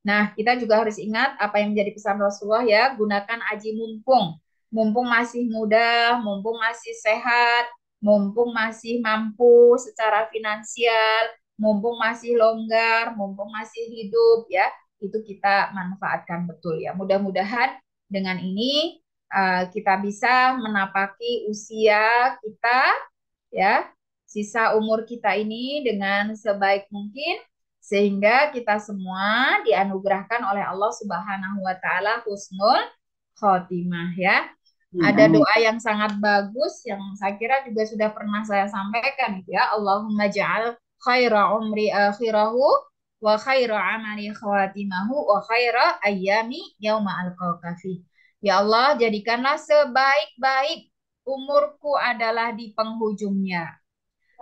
Nah, kita juga harus ingat apa yang menjadi pesan Rasulullah ya, gunakan aji mumpung. Mumpung masih muda, mumpung masih sehat, mumpung masih mampu secara finansial, mumpung masih longgar, mumpung masih hidup ya, itu kita manfaatkan betul ya. Mudah-mudahan dengan ini kita bisa menapaki usia kita ya, sisa umur kita ini dengan sebaik mungkin sehingga kita semua dianugerahkan oleh Allah Subhanahu wa taala husnul khotimah ya. Ada doa yang sangat bagus yang saya kira juga sudah pernah saya sampaikan gitu ya. Allahumma ja'al khaira umri akhirahu wa khaira amali khawatimahu wa khaira ayyami yauma alqaka fi. Ya Allah, jadikanlah sebaik-baik umurku adalah di penghujungnya.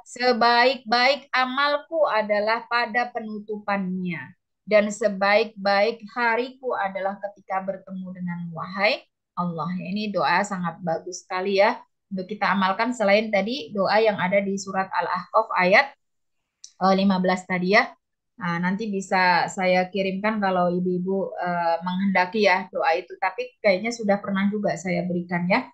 Sebaik-baik amalku adalah pada penutupannya. Dan sebaik-baik hariku adalah ketika bertemu dengan wahai Allah. Ya, ini doa sangat bagus sekali ya untuk kita amalkan selain tadi doa yang ada di surat Al-Ahqaf ayat 15 tadi ya. Nah, nanti bisa saya kirimkan kalau ibu-ibu menghendaki ya doa itu. Tapi kayaknya sudah pernah juga saya berikan ya.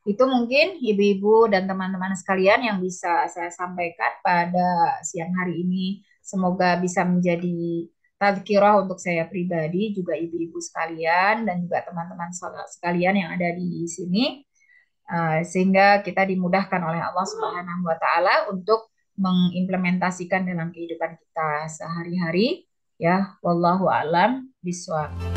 Itu mungkin ibu-ibu dan teman-teman sekalian yang bisa saya sampaikan pada siang hari ini. Semoga bisa menjadi tazkirah untuk saya pribadi, juga ibu-ibu sekalian dan juga teman-teman sekalian yang ada di sini. Sehingga kita dimudahkan oleh Allah Subhanahu wa taala untuk mengimplementasikan dalam kehidupan kita sehari-hari ya wallahu alam biswab.